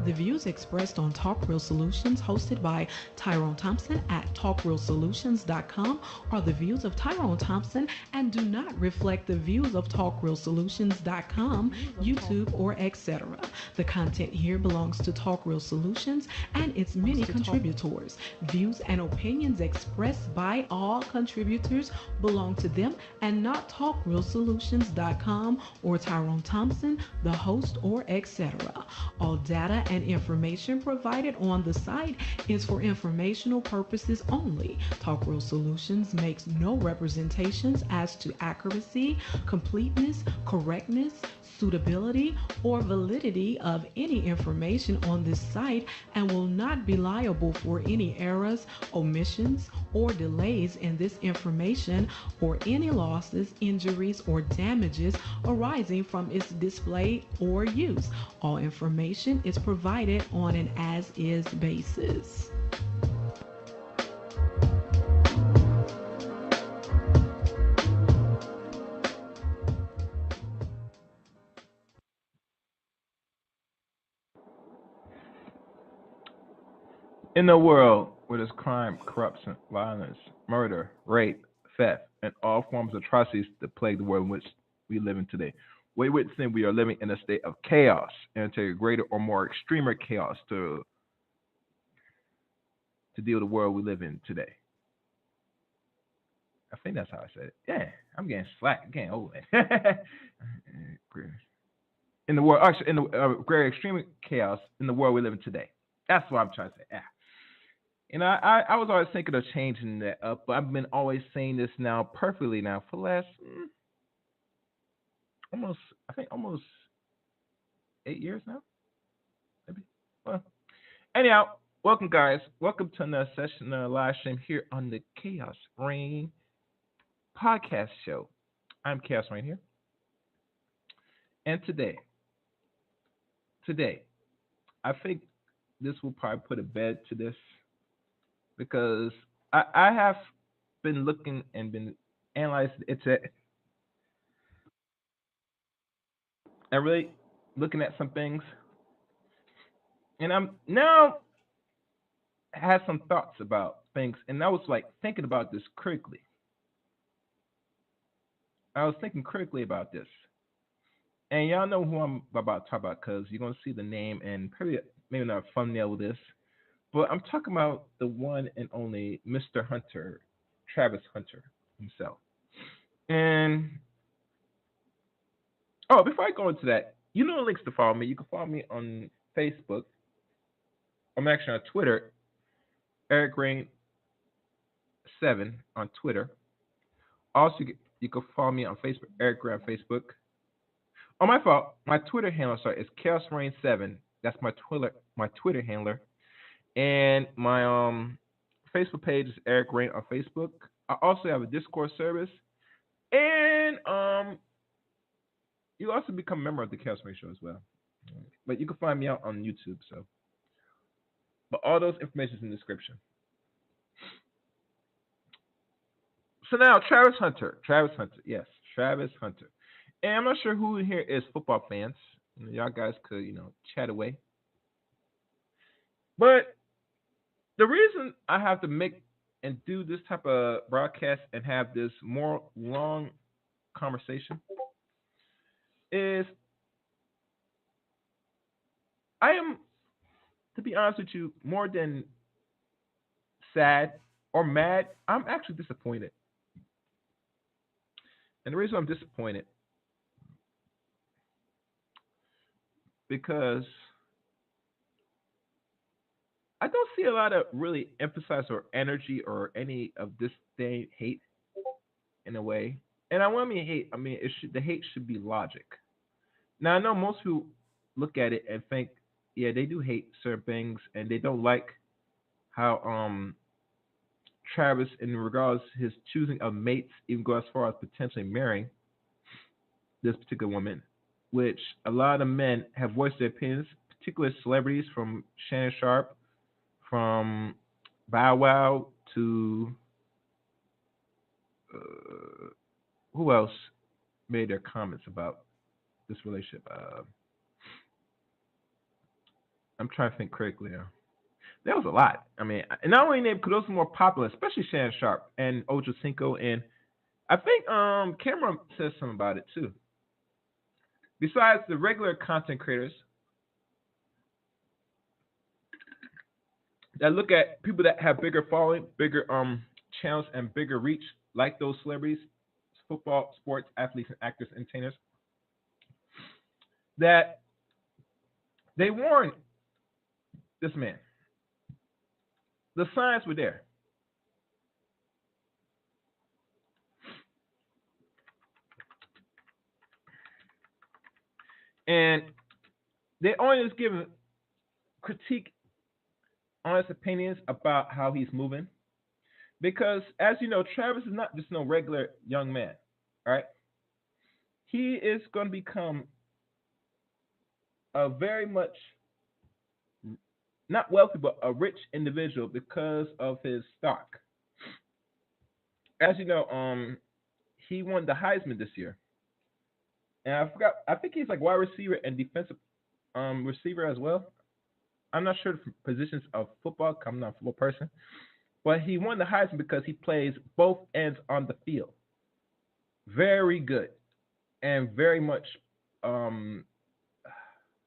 The views expressed on Talk Real Solutions, hosted by Tyrone Thompson at talkrealsolutions.com, are the views of Tyrone Thompson and do not reflect the views of talkrealsolutions.com, YouTube, or etc. The content here belongs to Talk Real Solutions and its many contributors. Views and opinions expressed by all contributors belong to them and not talkrealsolutions.com or Tyrone Thompson, the host, or etc. All data and information provided on the site is for informational purposes only. Talk Real Solutions makes no representations as to accuracy, completeness, correctness, suitability, or validity of any information on this site and will not be liable for any errors, omissions, or delays in this information or any losses, injuries, or damages arising from its display or use. All information is provided on an as-is basis. In a world where there's crime, corruption, violence, murder, rape, theft, and all forms of atrocities that plague the world in which we live in today, we witnessing we are living in a state of chaos and to a greater or more extremer chaos to deal with the world we live in today. I think that's how I said it. Yeah, I'm getting slack. I'm getting old. In the world, actually, in the greater extreme chaos in the world we live in today. That's what I'm trying to say. Yeah. And I was always thinking of changing that up, but I've been always saying this now perfectly now for the last almost, I think almost 8 years now, maybe. Well, anyhow, welcome guys. Welcome to another session, live stream here on the Chaos Reign podcast show. I'm Chaos Reign here, and today, I think this will probably put a bed to this because I have been looking and been analyzing it and really looking at some things, and I'm now had some thoughts about things, and I was like thinking about this critically. I was thinking critically about this, and y'all know who I'm about to talk about because you're gonna see the name and probably maybe not a thumbnail with this, but I'm talking about the one and only Mr. Hunter, Travis Hunter himself. And oh, before I go into that, you know the links to follow me. You can follow me on Facebook. I'm actually on Twitter, Eric Rain 7 on Twitter. Also, you can follow me on Facebook, Eric Rain on Facebook. Oh, my fault. My Twitter handle, sorry, is Chaos Rain 7. That's my Twitter handler. And my Facebook page is Eric Rain on Facebook. I also have a Discord service, and you also become a member of the Chaos Rain Show as well. But you can find me out on YouTube. So, but all those information is in the description. So now, Travis Hunter. Yes, Travis Hunter. And I'm not sure who in here is football fans. Y'all guys could, chat away. But the reason I have to make and do this type of broadcast and have this more long conversation is I am, to be honest with you, more than sad or mad. I'm actually disappointed. And the reason I'm disappointed because I don't see a lot of really emphasis or energy or any of this thing hate in a way. And I want me hate. I mean, the hate should be logic. Now I know most people look at it and think, yeah, they do hate certain things and they don't like how Travis, in regards to his choosing of mates, even go as far as potentially marrying this particular woman, which a lot of men have voiced their opinions, particularly celebrities from Shannon Sharp, from Bow Wow to who else made their comments about this relationship? I'm trying to think critically now. That was a lot. I mean, and not only because those are more popular, especially Shannon Sharp and Ocho Cinco, and I think Cameron says something about it too. Besides the regular content creators that look at people that have bigger following, bigger channels, and bigger reach, like those celebrities, football, sports, athletes, and actors, entertainers, that they warned this man. The signs were there. And they only just give critique, honest opinions about how he's moving. Because as you know, Travis is not just no regular young man. All right. He is going to become a very much not wealthy, but a rich individual because of his stock. As you know, he won the Heisman this year. And I forgot, I think he's like wide receiver and defensive receiver as well. I'm not sure the positions of football. 'Cause I'm not a football person, but he won the Heisman because he plays both ends on the field. Very good and very much. Um,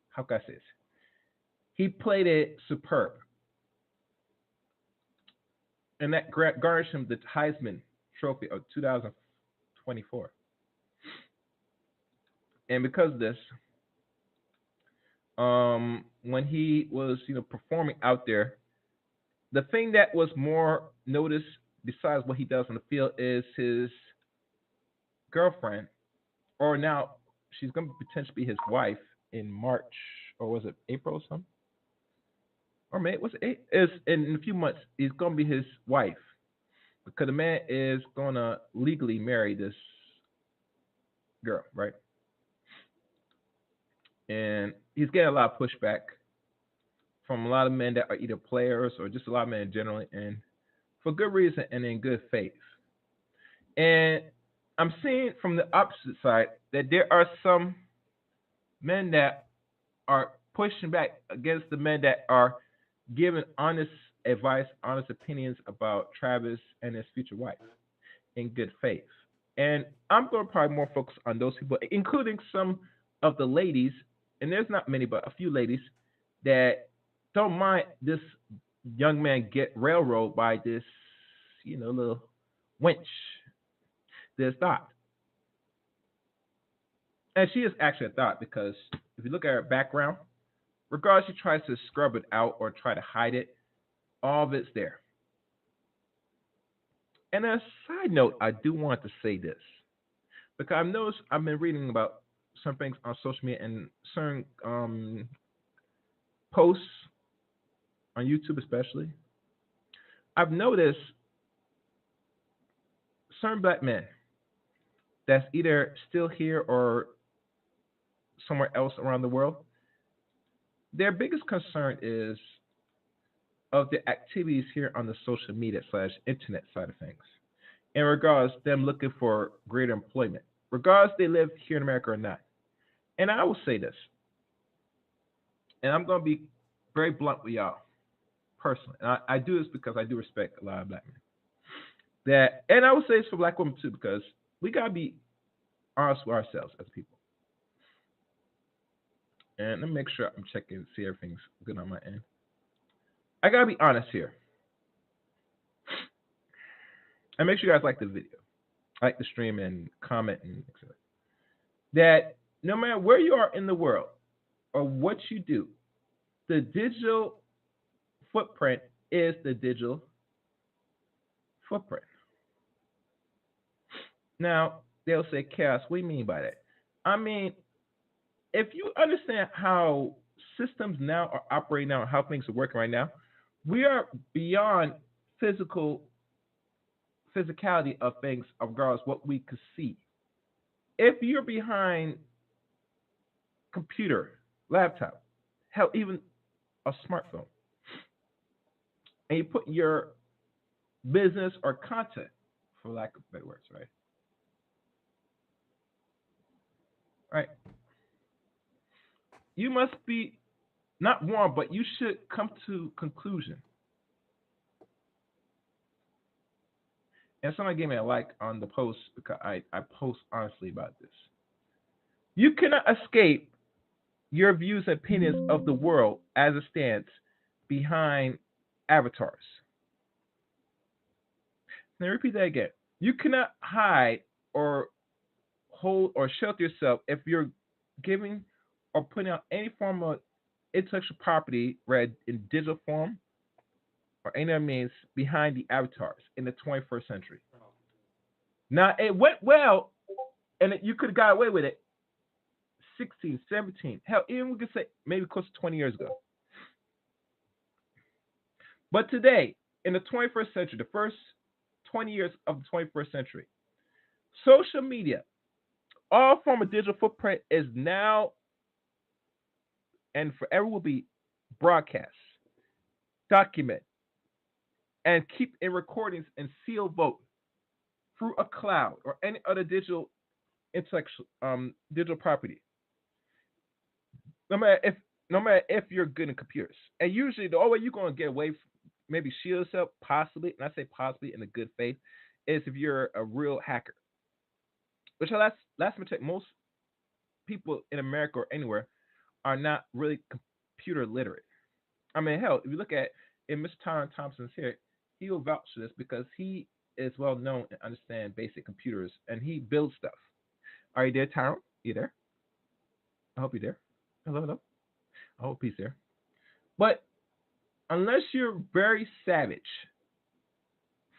how can I say this? He played it superb, and that garnished him the Heisman Trophy of 2024. And because of this, when he was performing out there, the thing that was more noticed besides what he does on the field is his girlfriend, or now she's going to potentially be his wife in March, or was it April or something? Or May? Was it? Is in a few months he's going to be his wife because the man is going to legally marry this girl, right? And he's getting a lot of pushback from a lot of men that are either players or just a lot of men generally, and for good reason and in good faith. And I'm seeing from the opposite side that there are some men that are pushing back against the men that are giving honest advice, honest opinions about Travis and his future wife in good faith. And I'm going to probably more focus on those people, including some of the ladies, and there's not many, but a few ladies that don't mind this young man get railroaded by this, little wench, this thought. And she is actually a thought because if you look at her background, regardless she tries to scrub it out or try to hide it, all of it's there. And as a side note, I do want to say this because I've noticed I've been reading about some things on social media and certain posts on YouTube, especially. I've noticed certain black men that's either still here or somewhere else around the world. Their biggest concern is of the activities here on the social media / internet side of things, in regards to them looking for greater employment, regardless they live here in America or not. And I will say this, and I'm going to be very blunt with y'all personally. And I do this because I do respect a lot of black men. That, and I will say this for black women too, because we got to be honest with ourselves as people. And let me make sure I'm checking to see everything's good on my end. I got to be honest here. And make sure you guys like the video, like the stream, and comment, and etc. That no matter where you are in the world or what you do, the digital footprint is the digital footprint. Now, they'll say, Chaos, what do you mean by that? I mean, if you understand how systems now are operating now, how things are working right now, we are beyond physicality of things, regardless what we could see. If you're behind computer, laptop, hell, even a smartphone, and you put your business or content, for lack of better words, right? Right. You must be not warn, but you should come to conclusion. And somebody gave me a like on the post because I post honestly about this. You cannot escape your views and opinions of the world as it stands behind avatars. Let me repeat that again. You cannot hide or hold or shelter yourself if you're giving or putting out any form of intellectual property, read in digital form or any other means, behind the avatars in the 21st century. Now, it went well, and you could have got away with it 16, 17, hell, even we could say maybe close to 20 years ago. But today, in the 21st century, the first 20 years of the 21st century, social media, all form of digital footprint is now and forever will be broadcast, document, and keep in recordings and seal vote through a cloud or any other digital intellectual digital property. No matter if you're good in computers, and usually the only way you're gonna get away, maybe shield yourself, possibly, and I say possibly in a good faith, is if you're a real hacker. Which last me check, most people in America or anywhere are not really computer literate. I mean, hell, if you look at if Mr. Tyron Thompson's here, he will vouch for this because he is well known and understand basic computers and he builds stuff. Are you there, Tyron? You there? I hope you're there. Hello, hello. I hope he's there. But unless you're very savage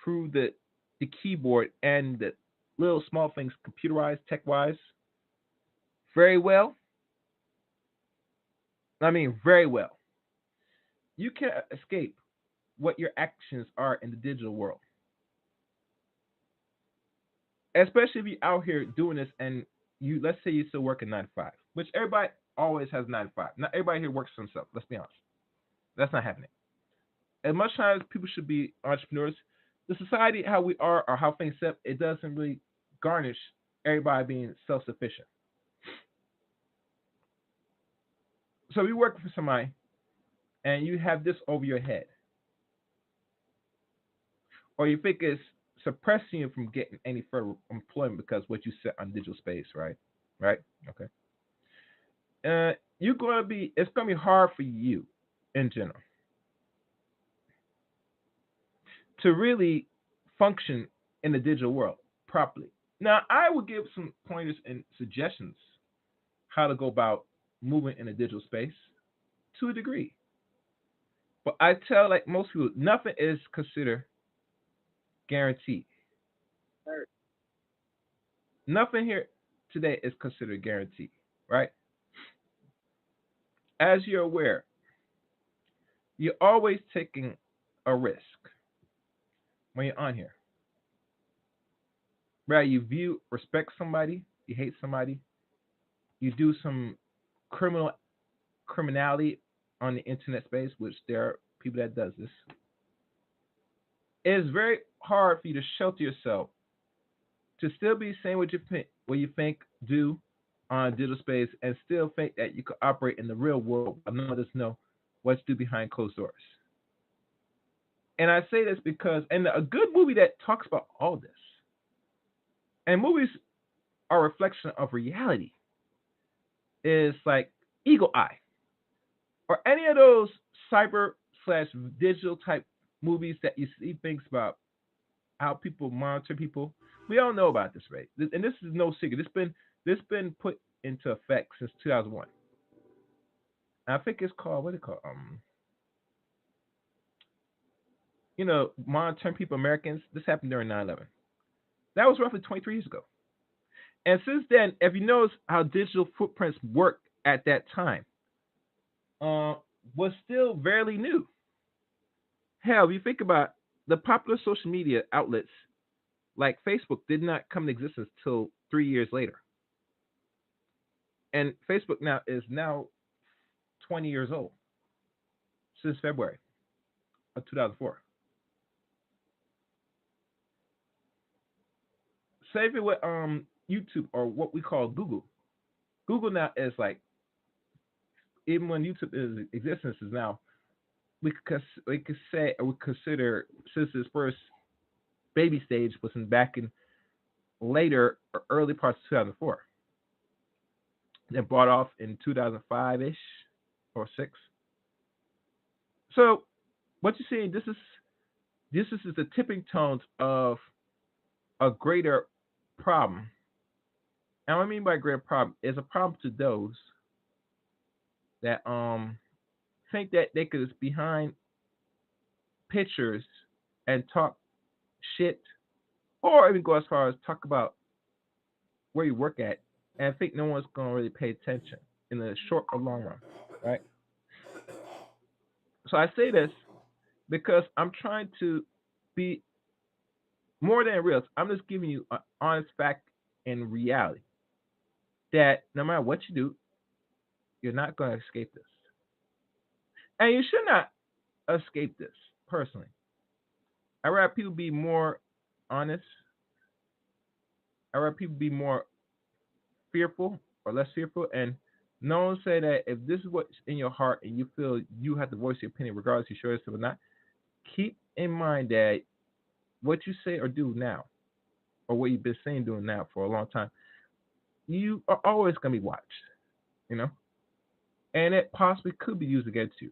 through the keyboard and the little small things computerized, tech wise, very well. I mean, very well. You can't escape what your actions are in the digital world. Especially if you're out here doing this and you, let's say you still work a 9 to 5, which everybody always has 9 to 5. Not everybody here works for themselves. Let's be honest. That's not happening. As much time as people should be entrepreneurs, the society how we are or how things set, it doesn't really garnish everybody being self-sufficient. So if you work for somebody and you have this over your head, or you think it's suppressing you from getting any further employment because what you set on digital space, right? Right? Okay. You're gonna be it's gonna be hard for you in general to really function in the digital world properly. Now, I would give some pointers and suggestions how to go about moving in a digital space to a degree. But I tell like most people, nothing is considered guaranteed. Nothing here today is considered guaranteed, right? As you're aware, you're always taking a risk when you're on here. Right? You view, respect somebody, you hate somebody, you do some criminality on the internet space, which there are people that does this. It is very hard for you to shelter yourself to still be saying what you think, do on digital space, and still think that you could operate in the real world and none of us know what's do behind closed doors. And I say this because, and a good movie that talks about all this, and movies are a reflection of reality, is like Eagle Eye or any of those cyber slash digital type movies that you see things about how people monitor people. We all know about this, right? And this is no secret. This been put into effect since 2001. I think it's called what it called monitoring people, Americans. This happened during 9/11. That was roughly 23 years ago. And since then, if you notice how digital footprints worked at that time, uh, was still fairly new. Hell, if you think about the popular social media outlets like Facebook did not come into existence till 3 years later. And Facebook now 20 years old since February of 2004. Same it with YouTube or what we call Google. Google now is like even when YouTube is existence is now, we could say or we consider since its first baby stage was in back in later or early parts of 2004, then bought off in 2005 ish or six. So what you see, this is the tipping tones of a greater problem. And what I mean by greater problem is a problem to those that think that they could behind pictures and talk shit, or even go as far as talk about where you work at, and think no one's gonna really pay attention in the short or long run, right? So I say this because I'm trying to be more than real. I'm just giving you an honest fact and reality that no matter what you do, you're not gonna escape this, and you should not escape this. Personally, I rather people be more honest. I rather people be more fearful or less fearful, and no one say that if this is what's in your heart and you feel you have to voice your opinion regardless if you sure it's or not, keep in mind that what you say or do now, or what you've been saying doing now for a long time, you are always gonna be watched, you know, and it possibly could be used against you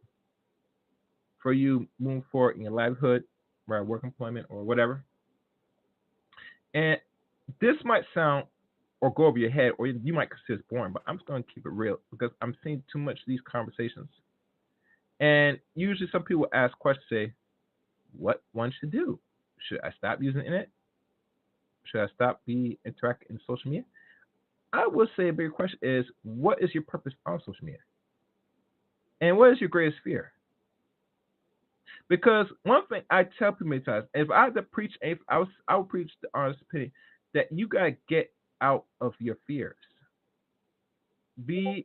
for you moving forward in your livelihood, right, work employment or whatever. And this might sound or go over your head, or you might consider it boring, but I'm just going to keep it real because I'm seeing too much of these conversations. And usually some people ask questions, say, what one should do? Should I stop using the internet? Should I stop be interacting in social media? I would say a bigger question is, what is your purpose on social media? And what is your greatest fear? Because one thing I tell people many times, if I had to preach, if I would preach the honest opinion that you gotta get out of your fears. Be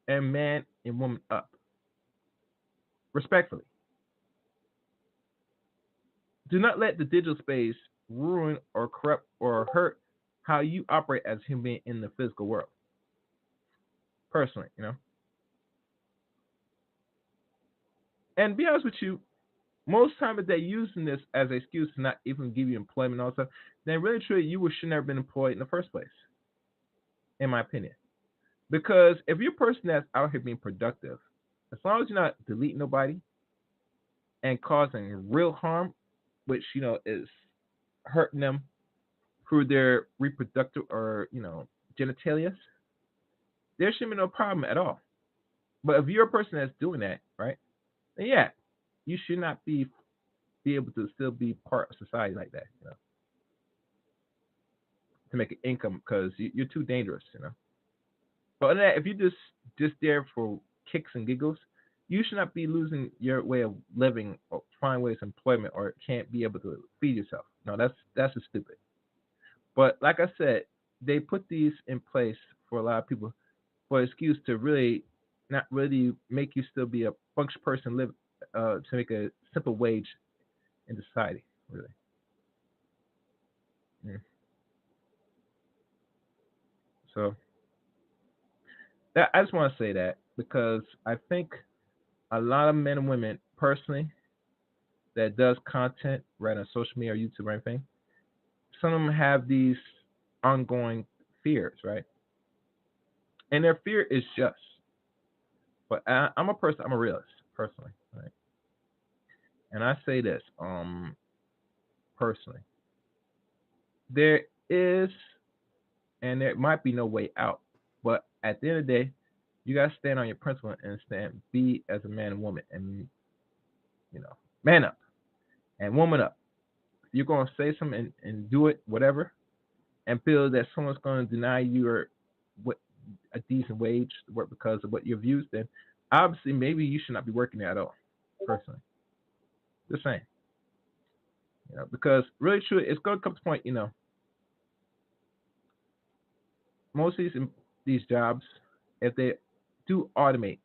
a man and woman up, respectfully. Do not let the digital space ruin or corrupt or hurt how you operate as a human being in the physical world. Personally, and be honest with you, most time if they're using this as an excuse to not even give you employment and all that stuff, then really truly you should never been employed in the first place, in my opinion. Because if you're a person that's out here being productive, as long as you're not deleting nobody and causing real harm, which is hurting them through their reproductive or genitalia, there shouldn't be no problem at all. But if you're a person that's doing that, right, then yeah, you should not be able to still be part of society like that, to make an income because you're too dangerous, But other than that, if you're just there for kicks and giggles, you should not be losing your way of living or find ways of employment or can't be able to feed yourself. No, that's just stupid. But like I said, they put these in place for a lot of people for an excuse to really not really make you still be a functional person, live to make a simple wage in society, really. Mm. So that I just want to say that because I think a lot of men and women personally that does content right on social media or YouTube or anything, some of them have these ongoing fears, right? And their fear is just. But I'm a person. I'm a realist personally, right? And I say this, personally, there is, and there might be no way out. But at the end of the day, you gotta stand on your principle and stand, be as a man and woman, and man up and woman up. If you're gonna say something and do it, whatever, and feel that someone's gonna deny you or what a decent wage to work because of what your views, then obviously maybe you should not be working there at all. Personally, just saying. Because really, true, it's going to come to the point. Most of these jobs, if they do automate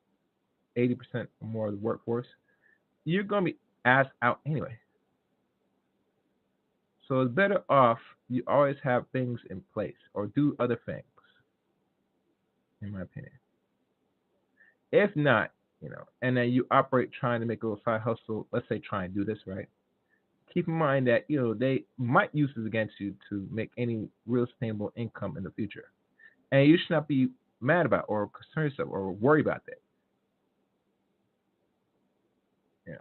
80% or more of the workforce, you're going to be asked out anyway. So it's better off you always have things in place or do other things, in my opinion. If not, and then you operate trying to make a little side hustle, let's say try and do this, right? Keep in mind that, they might use this against you to make any real sustainable income in the future. And you should not be mad about or concern yourself or worry about that. Yeah,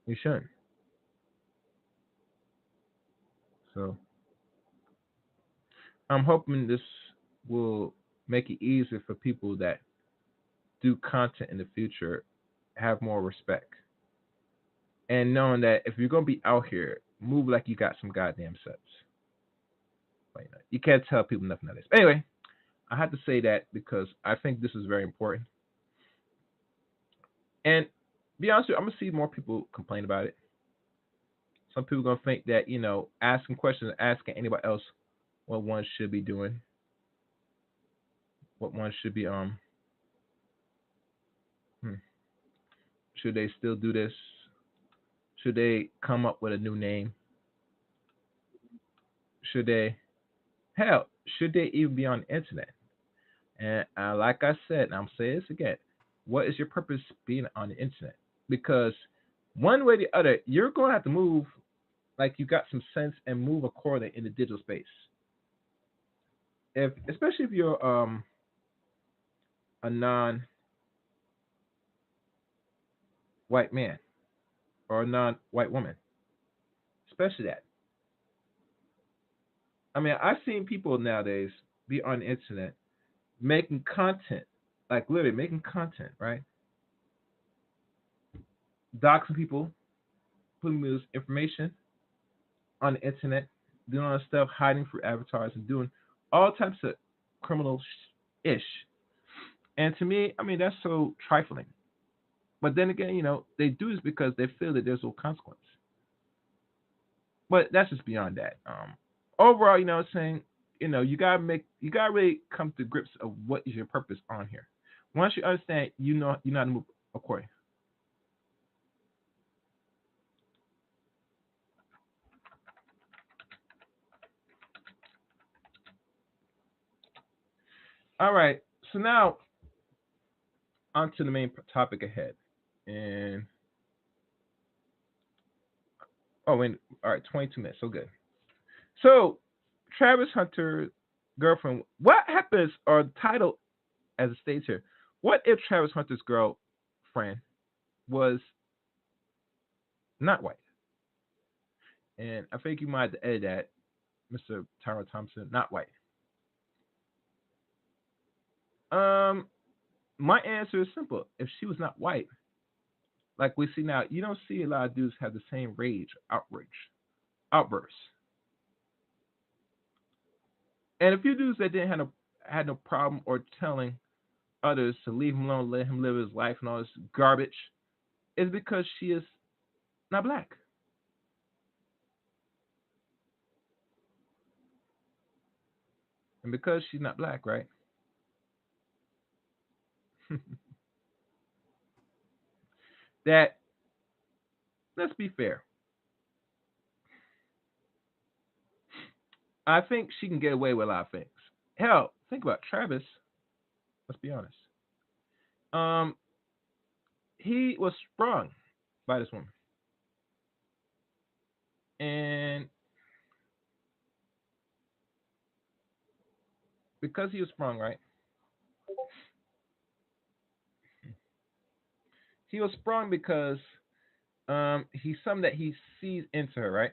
you shouldn't. So I'm hoping this will make it easier for people that do content in the future, have more respect. And knowing that if you're gonna be out here, move like you got some goddamn sense. Like, you can't tell people nothing like this. But anyway, I had to say that because I think this is very important. And be honest with you, I'm gonna see more people complain about it. Some people gonna think that asking questions, asking anybody else what one should be doing, what one should be hmm, should they still do this? Should they come up with a new name? Should they hell? Should they even be on the internet? And like I said, and I'm saying this again, what is your purpose being on the internet? Because one way or the other, you're going to have to move like you got some sense and move accordingly in the digital space. If especially if you're a non-white man or a non-white woman, especially that. I mean, I've seen people nowadays be on the internet making content, like literally making content, right? Doxing people, putting this information on the internet, doing all this stuff, hiding for advertising, doing all types of criminal ish. And to me, I mean, that's so trifling. But then again, they do this because they feel that there's no consequence. But that's just beyond that. Overall, I'm saying, you gotta really come to grips of what is your purpose on here. Once you understand, you know how to move accordingly. All right. So now on to the main topic ahead. And oh, wait, all right, 22 minutes. So good. So Travis Hunter girlfriend. What happens? Or the title, as it states here. What if Travis Hunter's girlfriend was not white? And I think you might have to edit that, Mr. Tyrone Thompson, not white. Um, my answer is simple. If she was not white, like we see now, you don't see a lot of dudes have the same rage, outbursts. And a few dudes that didn't have had no problem or telling others to leave him alone, let him live his life and all this garbage, is because she is not black. And because she's not black, right? That, let's be fair. I think she can get away with a lot of things. Hell, think about Travis. Let's be honest. Um, he was sprung by this woman, and because he was sprung, right? He was sprung because he's something that he sees into her, right?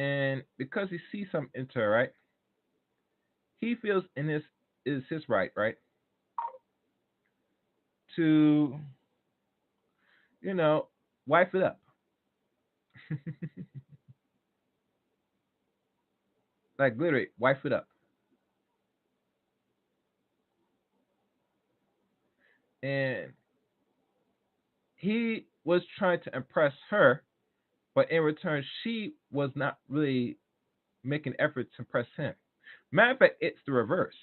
And because he sees something into her, right? He feels in this is his right, right, to you know wife it up. Like literally wife it up. And he was trying to impress her, but in return, she was not really making efforts to impress him. Matter of fact, it's the reverse.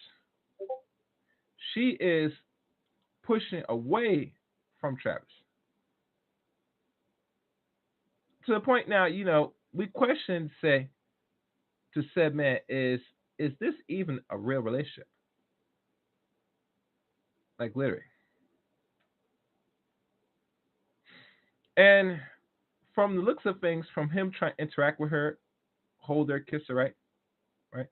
She is pushing away from Travis to the point now. We question say to said man is is this even a real relationship? Like literally. And from the looks of things, from him trying to interact with her, hold her, kiss her, right, right,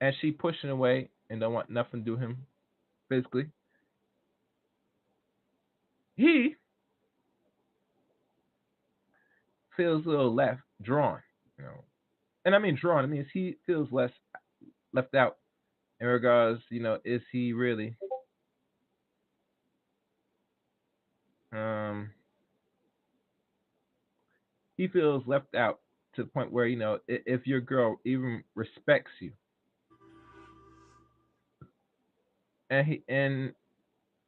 and she pushing away and don't want nothing to do with him physically. He feels a little left drawn, you know, and I mean drawn. I mean he feels less left out in regards, is he really um he feels left out to the point where if your girl even respects you, and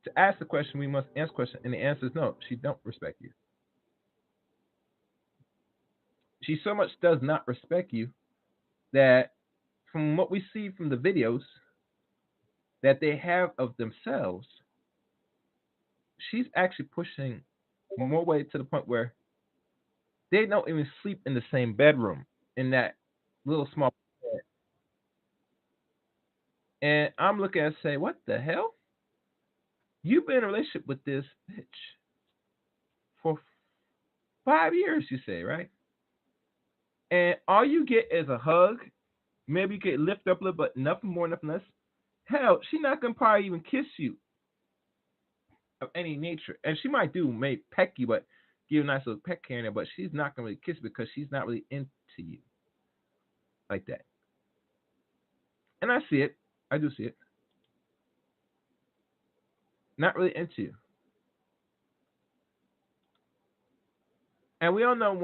to ask the question we must answer the question, and the answer is no, she don't respect you. She so much does not respect you that from what we see from the videos that they have of themselves, she's actually pushing more way to the point where they don't even sleep in the same bedroom in that little small bed. And I'm looking at say, what the hell? You've been in a relationship with this bitch for 5 years, you say, right? And all you get is a hug. Maybe you get lift up a little, but nothing more, nothing less. Hell, she's not gonna probably even kiss you of any nature. And she might do, may peck you, but give you a nice little peck here and there, but she's not gonna really kiss because she's not really into you like that. And I see it. I do see it. Not really into you. And we all know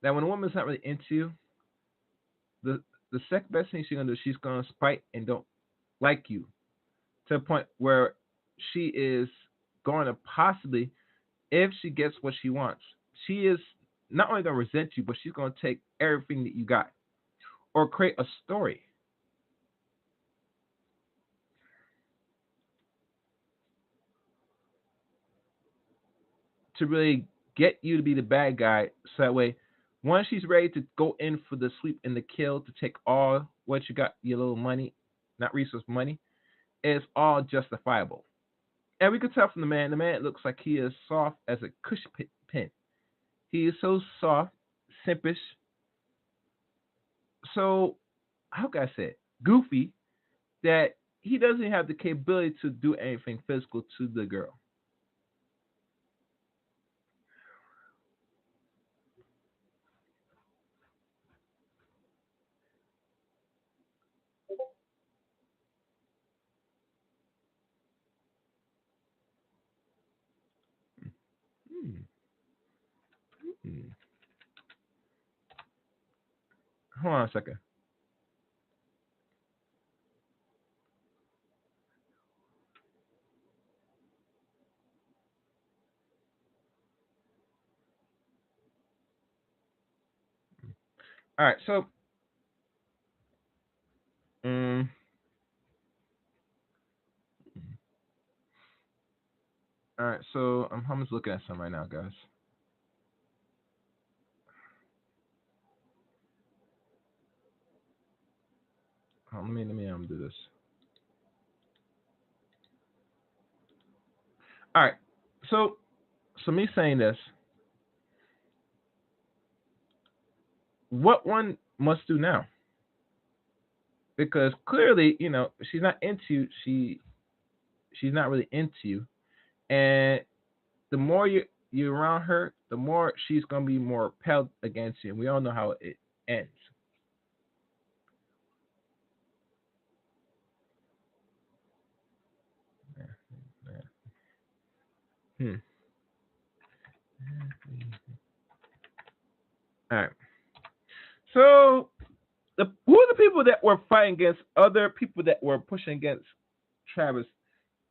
that when a woman's not really into you, the the second best thing she's gonna do, she's gonna spite and don't like you to a point where she is going to possibly, if she gets what she wants, she is not only gonna resent you, but she's gonna take everything that you got or create a story to really get you to be the bad guy. So that way, once she's ready to go in for the sweep and the kill to take all what you got, your little money, not resource money, it's all justifiable. And we could tell from the man looks like he is soft as a pin. He is so soft, simpish, so how can I say it? Goofy that he doesn't have the capability to do anything physical to the girl. Hmm. Hmm. Hold on a second. All right, so um, all right, so I'm just looking at some right now, guys. Let me do this. All right, so me saying this, what one must do now? Because clearly, she's not into you. She's not really into you, and the more you're around her, the more she's gonna be more repelled against you. And we all know how it ends. Yeah, yeah. Hmm. All right. So who are the people that were fighting against other people that were pushing against Travis,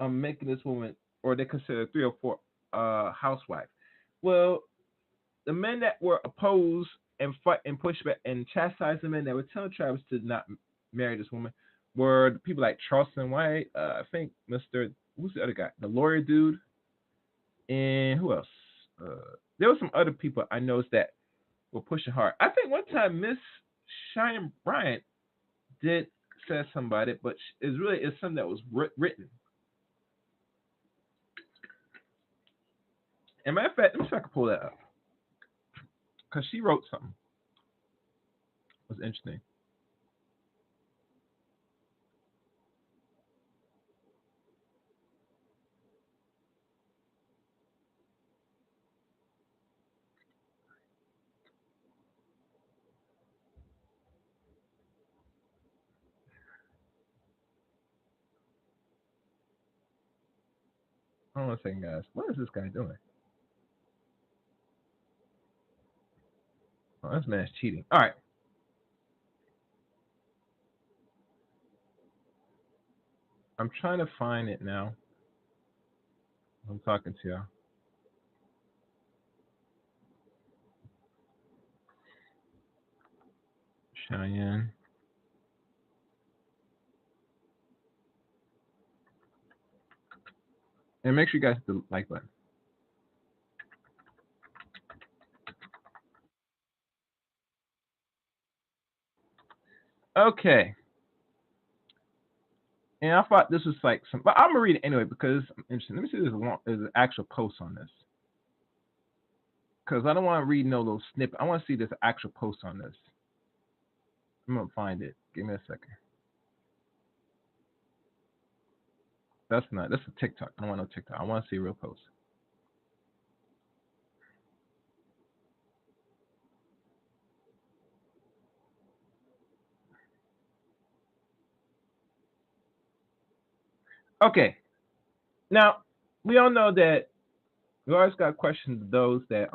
making this woman, or they consider 3 or 4 housewife? Well, the men that were opposed and fight and push back and chastise the men that were telling Travis to not marry this woman were the people like Charleston White. I think Mr. Who's the other guy? The lawyer dude. And who else? There were some other people I noticed that were pushing hard. I think one time Miss Cheyenne Bryant did say something about it, but it's something that was written. And matter of fact, let me see if I can pull that up because she wrote something. It was interesting. Hold on a second, guys. What is this guy doing? Oh, this man's cheating. All right. I'm trying to find it now. I'm talking to y'all. Cheyenne. And make sure you guys hit the like button. Okay. And I thought this was like some, but I'm gonna read it anyway because I'm interested. Let me see if there's an actual post on this because I don't want to read no little snippet. I want to see this actual post on this. I'm gonna find it. Give me a second. That's not. That's a TikTok. I don't want no TikTok. I want to see a real post. Okay. Now we all know that we always got questions of those that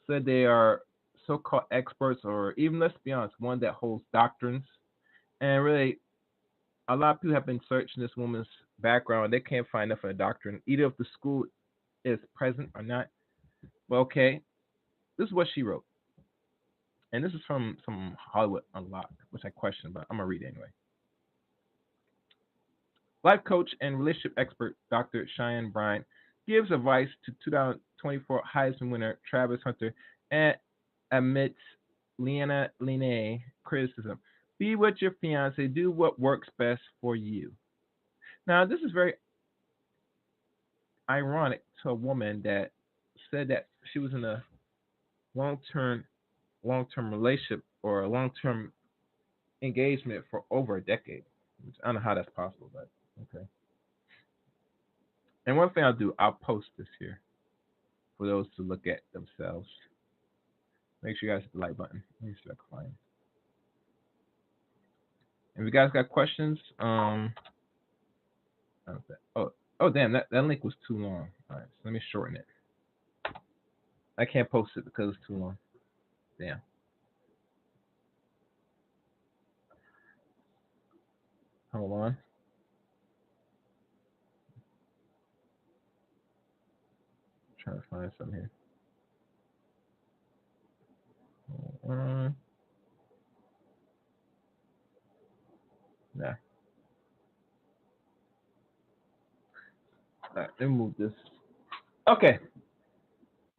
said they are so-called experts, or even, let's be honest, one that holds doctrines. And really, a lot of people have been searching this woman's background. They can't find enough of a doctrine, either if the school is present or not. But okay, this is what she wrote. And this is from some Hollywood Unlocked, which I question, but I'm going to read it anyway. Life coach and relationship expert Dr. Cheyenne Bryant gives advice to 2024 Heisman winner Travis Hunter and admits Leanna Linnea criticism. Be with your fiance. Do what works best for you. Now, this is very ironic to a woman that said that she was in a long-term long-term relationship or a long-term engagement for over a decade. I don't know how that's possible, but okay. And one thing I'll do, I'll post this here for those to look at themselves. Make sure you guys hit the like button. Let me see if I can find it. And if you guys got questions, oh damn, that link was too long. All right, so let me shorten it. I can't post it because it's too long. Damn. Hold on. I'm trying to find something here. Hold on. Nah. All right, let me move this. Okay.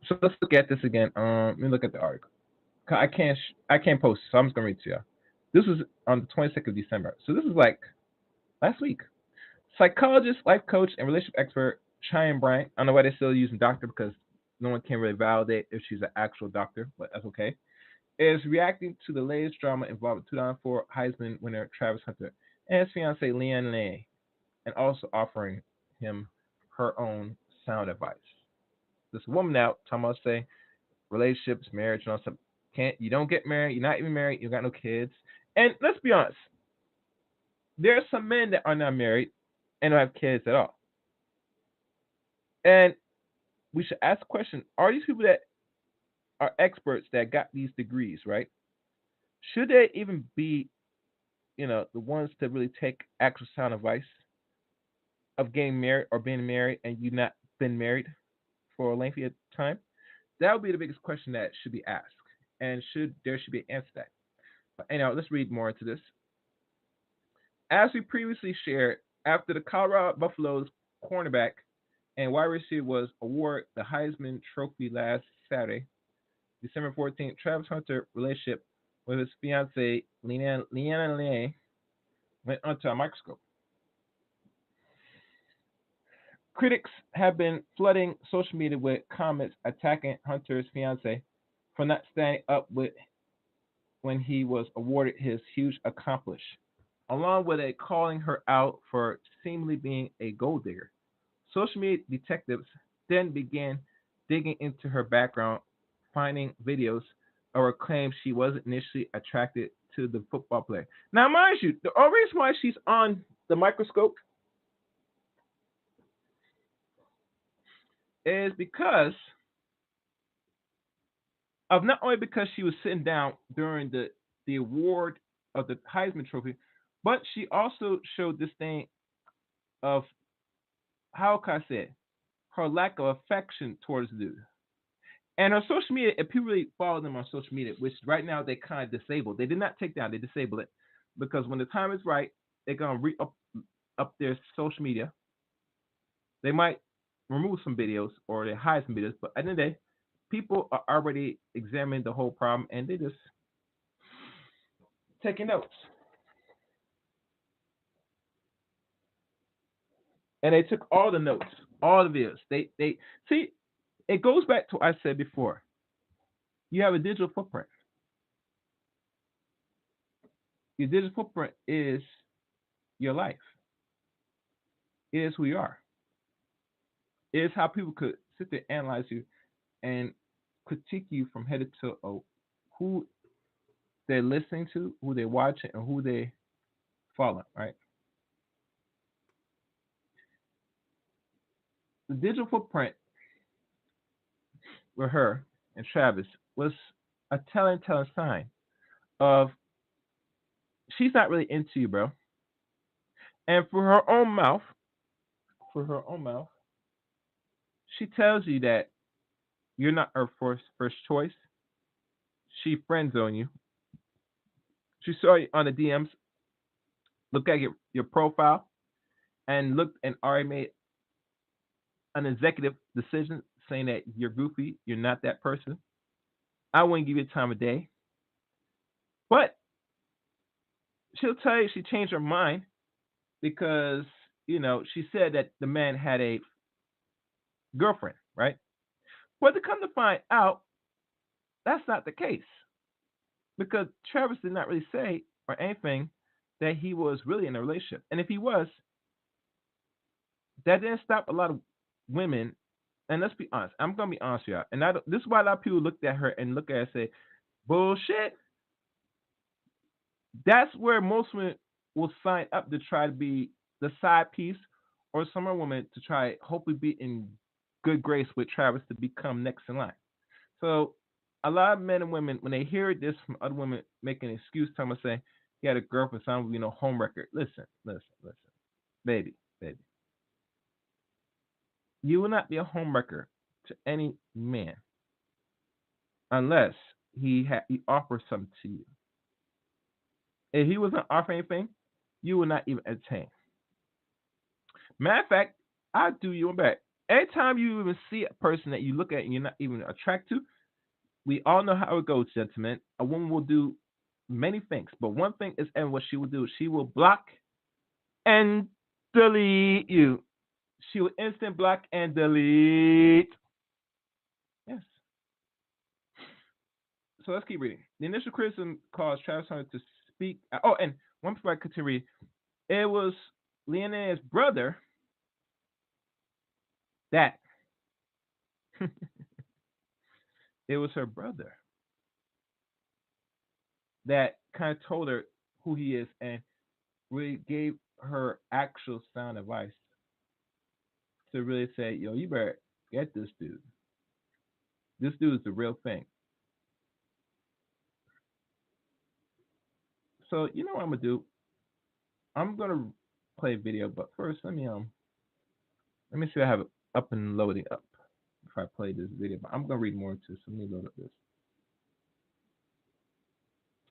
So let's look at this again. Let me look at the article. I can't post, so I'm just gonna read it to you. This was on the 22nd of December. So this is like last week. Psychologist, life coach, and relationship expert Cheyenne Bryant. I don't know why they're still using doctor because no one can really validate if she's an actual doctor, but that's okay. Is reacting to the latest drama involving 2004 Heisman winner Travis Hunter and his fiancee Leanne Lay, and also offering him her own sound advice. This woman now talking about say relationships, marriage, and all stuff. You don't get married, you're not even married, you got no kids. And let's be honest, there are some men that are not married and don't have kids at all. And we should ask the question, are these people that are experts that got these degrees, right? Should they even be, the ones to really take actual sound advice of getting married or being married and you not been married for a lengthy time? That would be the biggest question that should be asked. And there should be an answer to that. But anyhow, let's read more into this. As we previously shared, after the Colorado Buffaloes cornerback and wide receiver was awarded the Heisman Trophy last Saturday, December 14th, Travis Hunter's relationship with his fiancee, Leanna Lee, went under a microscope. Critics have been flooding social media with comments attacking Hunter's fiancee for not standing up with when he was awarded his huge accomplishment, along with a calling her out for seemingly being a gold digger. Social media detectives then began digging into her background, finding videos of her claims she wasn't initially attracted to the football player. Now, mind you, the only reason why she's on the microscope is because of not only because she was sitting down during the award of the Heisman Trophy, but she also showed this thing of how can I say it, her lack of affection towards the dude. And her social media, if people really follow them on social media, which right now they kind of disabled, they did not take down, they disabled it because when the time is right, they're gonna up their social media. They might remove some videos or they hide some videos, but at the end of the day, people are already examining the whole problem and they just taking notes. And they took all the notes, all the videos. They see it goes back to what I said before. You have a digital footprint. Your digital footprint is your life. It is who you are. It is how people could sit there, analyze you, and critique you from head to toe of who they're listening to, who they're watching, and who they follow. Right. The digital footprint with her and Travis was a telling sign of she's not really into you, bro. And for her own mouth, she tells you that you're not her first choice. She friends on you. She saw you on the DMs, look at your profile, and looked and already made an executive decision saying that you're goofy, you're not that person. I wouldn't give you the time of day. But she'll tell you she changed her mind because, she said that the man had a girlfriend, right? But to come to find out, that's not the case. Because Travis did not really say or anything that he was really in a relationship. And if he was, that didn't stop a lot of women. And let's be honest, I'm gonna be honest with you. And this is why a lot of people looked at her and look at her and say, "Bullshit." That's where most women will sign up to try to be the side piece, or some other woman to try hopefully be in good grace with Travis to become next in line. So a lot of men and women, when they hear this from other women making an excuse, time to say he had a girlfriend, some home record. Listen, baby, baby. You will not be a home wrecker to any man unless he offers something to you. If he wasn't offering anything, you will not even entertain. Matter of fact, I do you a bet. Anytime you even see a person that you look at and you're not even attracted to, we all know how it goes, gentlemen. A woman will do many things, but one thing is, and what she will do, she will block and delete you. She will instant block and delete. Yes. So let's keep reading. The initial criticism caused Travis Hunter to speak. Oh, and one before I continue, it was Leonard's brother that it was her brother that kind of told her who he is and really gave her actual sound advice to really say, yo, you better get this dude. This dude is the real thing. So you know what I'm gonna do? I'm gonna play a video, but first let me see if I have it up and loading up if I play this video. But I'm gonna read more into this. So let me load up this.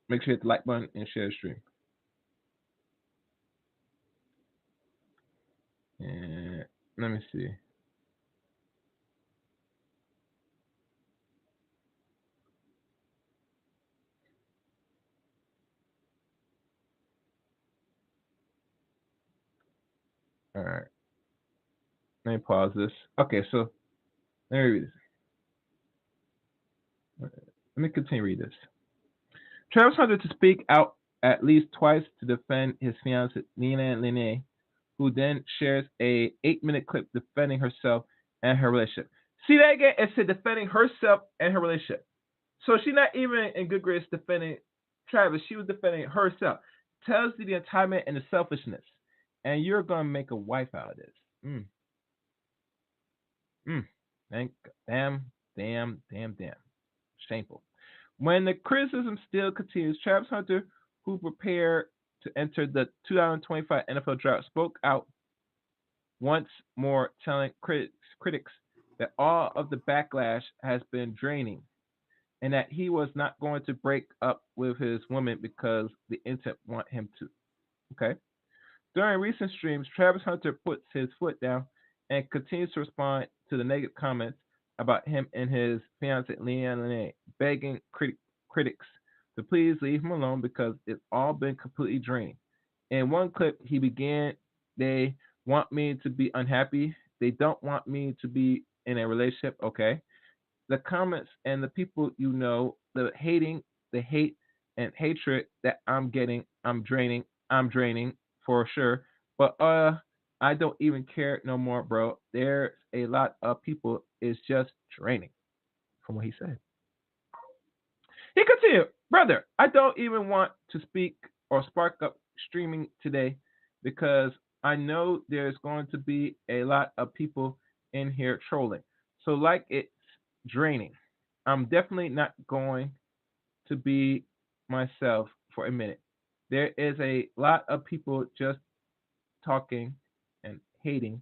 Make sure you hit the like button and share the stream. And let me see. All right. Let me pause this. Okay, so let me read this. Let me continue read this. Travis Hunter to speak out at least twice to defend his fiancée Nina Linnea, who then shares a 8-minute clip defending herself and her relationship. See that again? It said defending herself and her relationship. So she's not even in good grace defending Travis. She was defending herself. Tells you the entitlement and the selfishness. And you're gonna make a wife out of this. Mm, mm. Thank damn. Shameful. When the criticism still continues, Travis Hunter, who prepared to enter the 2025 NFL draft, spoke out once more, telling critics that all of the backlash has been draining and that he was not going to break up with his woman because the internet want him to. Okay. During recent streams, Travis Hunter puts his foot down and continues to respond to the negative comments about him and his fiancée Leanne Linnea, begging critics to please leave him alone because it's all been completely draining. In one clip, he began, "They want me to be unhappy. They don't want me to be in a relationship." Okay. The comments and the people the hating, the hate and hatred that I'm getting, I'm draining for sure. But I don't even care no more, bro. There's a lot of people it's just draining from what he said. He continued, "Brother, I don't even want to speak or spark up streaming today because I know there's going to be a lot of people in here trolling. So like it's draining. I'm definitely not going to be myself for a minute. There is a lot of people just talking and hating.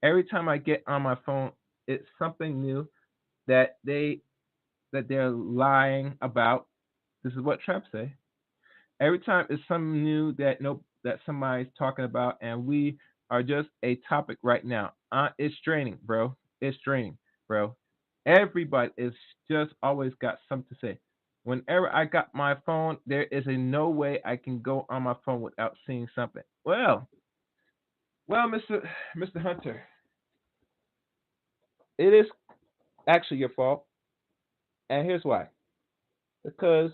Every time I get on my phone, it's something new that they're lying about. This is what Trump say. Every time it's something new that somebody's talking about, and we are just a topic right now. It's draining, bro. It's draining, bro. Everybody is just always got something to say. Whenever I got my phone, there is a no way I can go on my phone without seeing something. Well, Mr. Hunter, it is actually your fault, and here's why. Because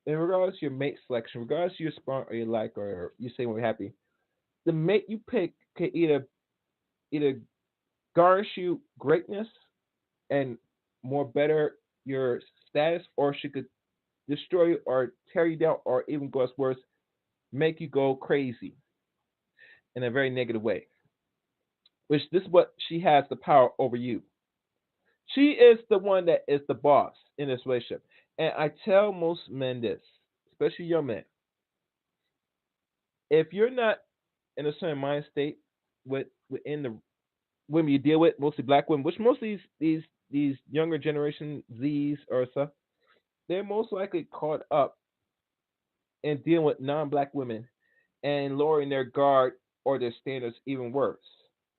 in regards to your mate selection, regardless to your spawn or you like or you say when you're happy, the mate you pick can either garnish you greatness and more better your status, or she could destroy you or tear you down, or even worse, make you go crazy in a very negative way. Which this is what she has the power over you. She is the one that is the boss in this relationship. And I tell most men this, especially young men, if you're not in a certain mind state within the women you deal with, mostly black women, which most of these younger generation Z's or stuff, they're most likely caught up in dealing with non-black women and lowering their guard or their standards even worse.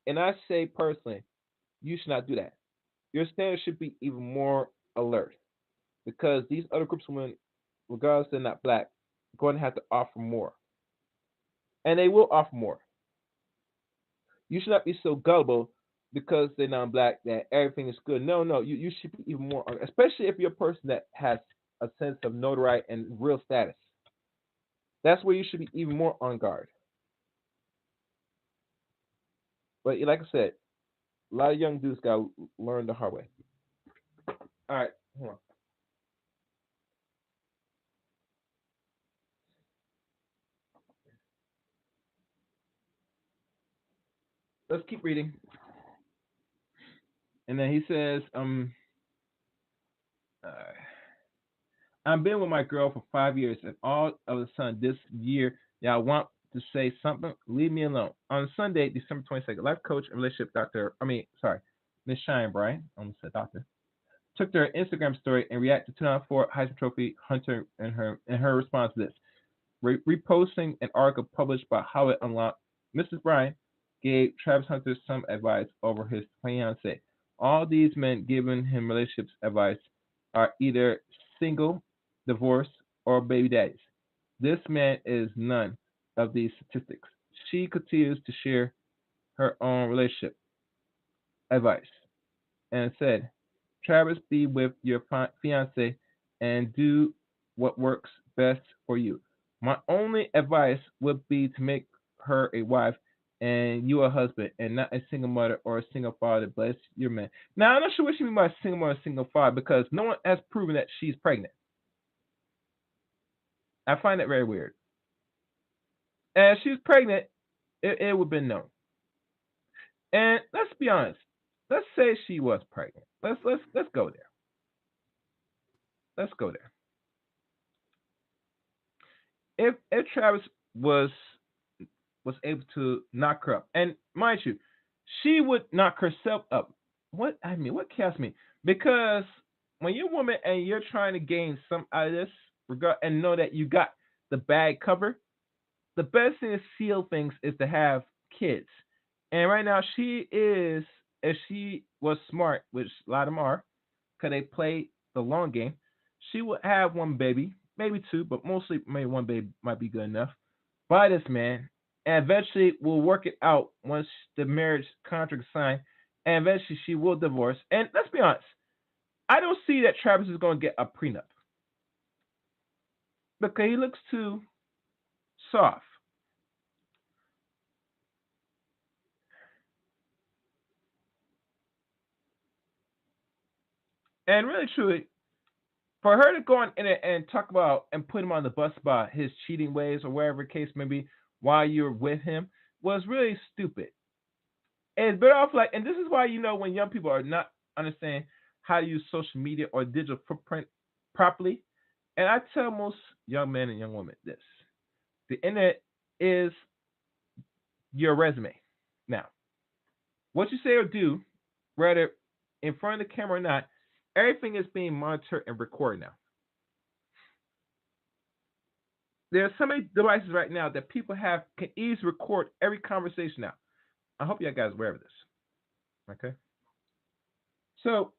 And I say personally, you should not do that. Your standards should be even more alert because these other groups of women, regardless they're not black, are going to have to offer more, and they will offer more. You should not be so gullible because they're non-black that everything is good. No, no, you should be even more, especially if you're a person that has a sense of notoriety and real status. That's where you should be even more on guard. But like I said, a lot of young dudes got to learn the hard way. All right, hold on. Let's keep reading. And then he says, uh, I've been with my girl for 5 years, and all of a sudden this year, y'all want to say something? Leave me alone. On Sunday, December 22nd, life coach and relationship doctor, Miss Shine Brian, I almost said doctor, took to her Instagram story and reacted to 2004 Heisman Trophy Hunter and her response to this. Reposting an article published by Howard Unlocked, Mrs. Bryan gave Travis Hunter some advice over his fiance. All these men giving him relationships advice are either single, divorced, or baby daddies. This man is none of these statistics. She continues to share her own relationship advice and said, Travis, be with your fiance and do what works best for you. My only advice would be to make her a wife and you a husband and not a single mother or a single father. Bless your man. Now, I'm not sure what she means by single mother, single father because no one has proven that she's pregnant. I find that very weird. And if she's pregnant, it would have been known. And let's be honest. Let's say she was pregnant. Let's go there. Let's go there. If Travis was able to knock her up, and mind you, she would knock herself up. What chaos mean? Because when you're a woman and you're trying to gain some out of this regard and know that you got the bag covered, the best thing to seal things is to have kids. And right now she is, if she was smart, which a lot of them are, because they play the long game, she would have one baby, maybe two, but mostly maybe one baby might be good enough by this man, and eventually will work it out once the marriage contract is signed, and eventually she will divorce. And let's be honest, I don't see that Travis is going to get a prenup because he looks too soft. And really, truly, for her to go on in it and talk about and put him on the bus about his cheating ways or whatever case may be while you're with him was really stupid. And it's better off like, and this is why when young people are not understanding how to use social media or digital footprint properly. And I tell most young men and young women this: the internet is your resume. Now, what you say or do, whether in front of the camera or not, everything is being monitored and recorded now. There are so many devices right now that people have can easily record every conversation now. I hope you guys are aware of this. Okay. So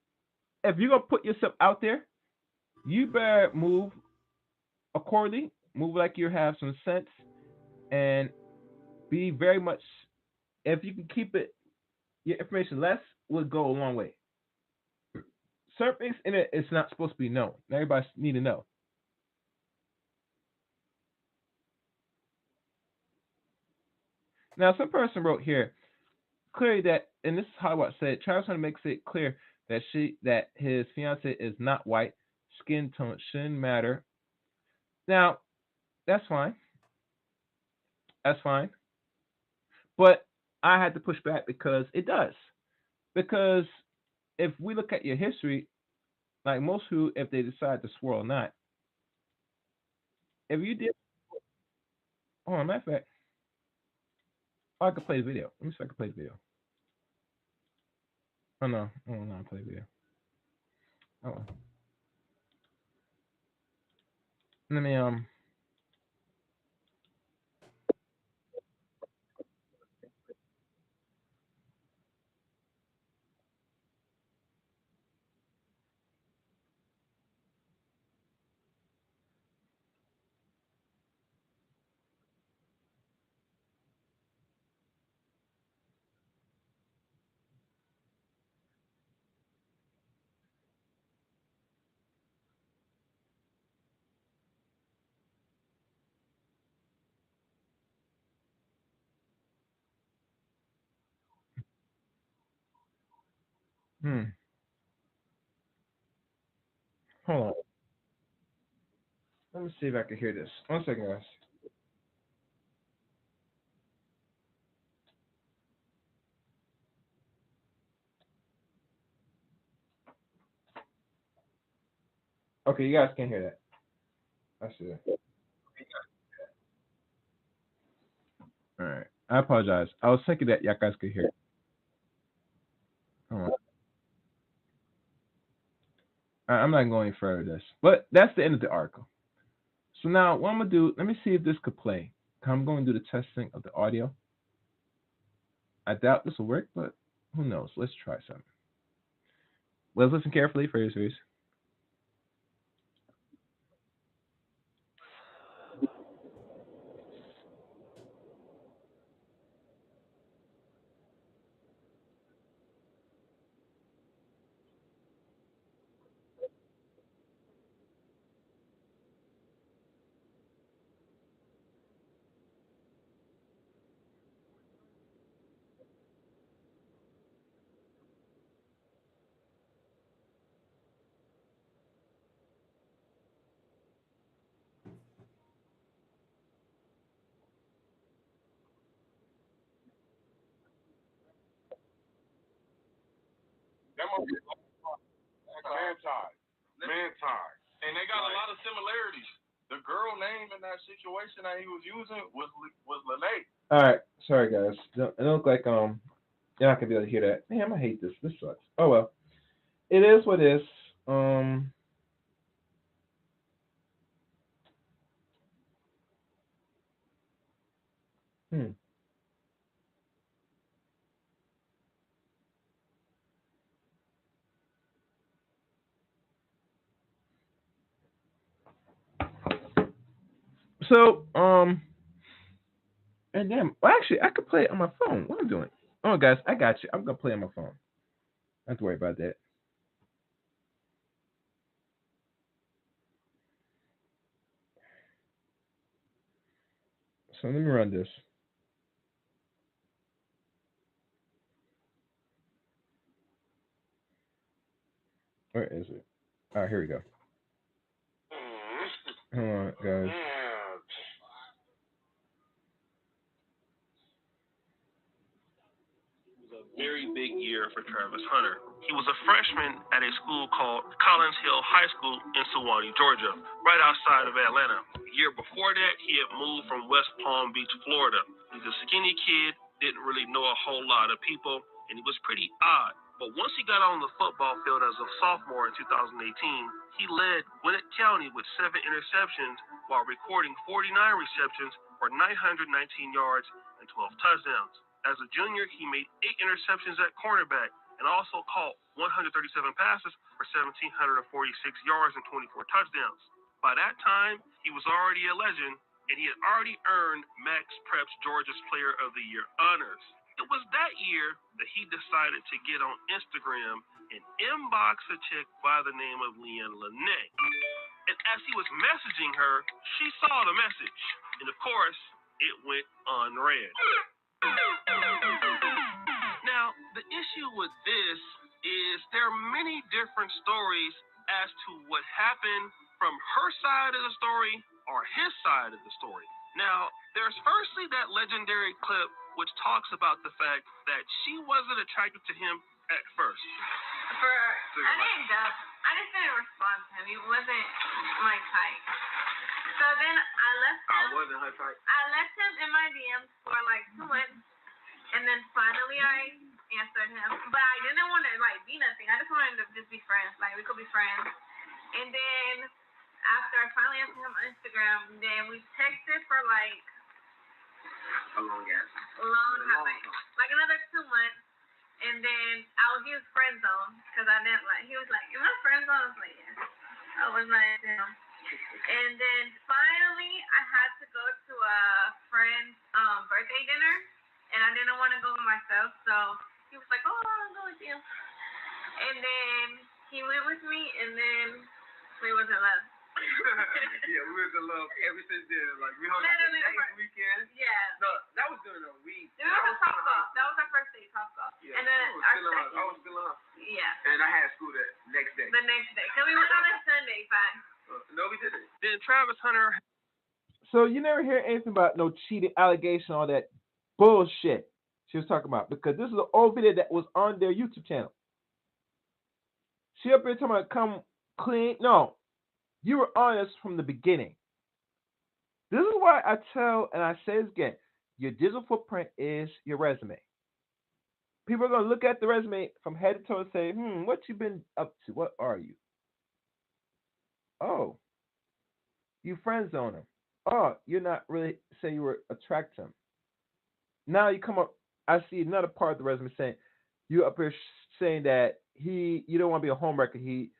if you're gonna put yourself out there, you better move accordingly, move like you have some sense, and be very much. If you can keep it, your information less would go a long way. Certain things in it is not supposed to be known. Everybody need to know. Now, some person wrote here clearly that, and this is how I said. Travis Hunter makes it clear that his fiance is not white. Skin tone shouldn't matter. Now, that's fine. That's fine. But I had to push back because it does. Because if we look at your history, like most who, if they decide to swirl or not, if you did, oh, matter of fact, I could play the video. Let me see if I can play the video. Oh no, oh no, I play the video. Oh, let me hmm, hold on. Let me see if I can hear this. One second, guys. Okay, you guys can't hear that. I see that. All right. I apologize. I was thinking that y'all guys could hear it. Hold on. I'm not going any further with this. But that's the end of the article. So now what I'm gonna do, let me see if this could play. I'm going to do the testing of the audio. I doubt this will work, but who knows? Let's try something. Let's listen carefully for your series. That must be Manti. And they got a lot of similarities. The girl name in that situation that he was using was Lene. All right, sorry guys. It don't look like you're not gonna be able to hear that. Damn, I hate this. This sucks. Oh well, it is what it is. Um, hmm. So and damn. Well, actually, I could play it on my phone. What I'm doing? Oh, guys, I got you. I'm gonna play on my phone. Don't have to worry about that. So let me run this. Where is it? All right, here we go. Hold on, guys. Very big year for Travis Hunter. He was a freshman at a school called Collins Hill High School in Suwanee, Georgia, right outside of Atlanta. The year before that, he had moved from West Palm Beach, Florida. He's a skinny kid, didn't really know a whole lot of people, and he was pretty odd. But once he got on the football field as a sophomore in 2018, he led Gwinnett County with 7 interceptions while recording 49 receptions for 919 yards and 12 touchdowns. As a junior, he made 8 interceptions at cornerback and also caught 137 passes for 1,746 yards and 24 touchdowns. By that time, he was already a legend, and he had already earned Max Prepp's Georgia's Player of the Year honors. It was that year that he decided to get on Instagram and inbox a chick by the name of Leanne Lene. And as he was messaging her, she saw the message. And of course, it went unread. Now, the issue with this is there are many different stories as to what happened from her side of the story or his side of the story. Now, there's firstly that legendary clip which talks about the fact that she wasn't attracted to him at first. I just didn't respond to him. He wasn't my type. So then I left him. I wasn't her type. I left him in my DMs for like 2 months, and then finally I answered him. But I didn't want to like be nothing. I just wanted to just be friends. Like we could be friends. And then after I finally answered him on Instagram, then we texted for like A long time, like another 2 months. And then he was friend zone because I didn't like. He was like, "Am I friend zone?" I was like, "Yeah." I was like, "Yeah." And then finally, I had to go to a friend's birthday dinner, and I didn't want to go myself, so he was like, "Oh, I'll go with you." And then he went with me, and then we was in love. Yeah, we was in love ever since then. Like we hung out the next weekend. Yeah. No, that was during a week. It was a top golf. That was our first day, top golf. Yeah, and then I was still in her. Yeah. And I had school the next day. The next day, cause we went on a Sunday, fine. No, we didn't. Then Travis Hunter. So you never hear anything about no cheating allegation, all that bullshit she was talking about, because this is an old video that was on their YouTube channel. She up here talking about come clean. No, you were honest from the beginning. This is why I tell and I say this again: your digital footprint is your resume. People are gonna look at the resume from head to toe and say, what you been up to? What are you? Oh, you friend zone him. Oh, you're not really say you were attracted to him. Now you come up I see another part of the resume saying you up here saying that you don't want to be a homewrecker. He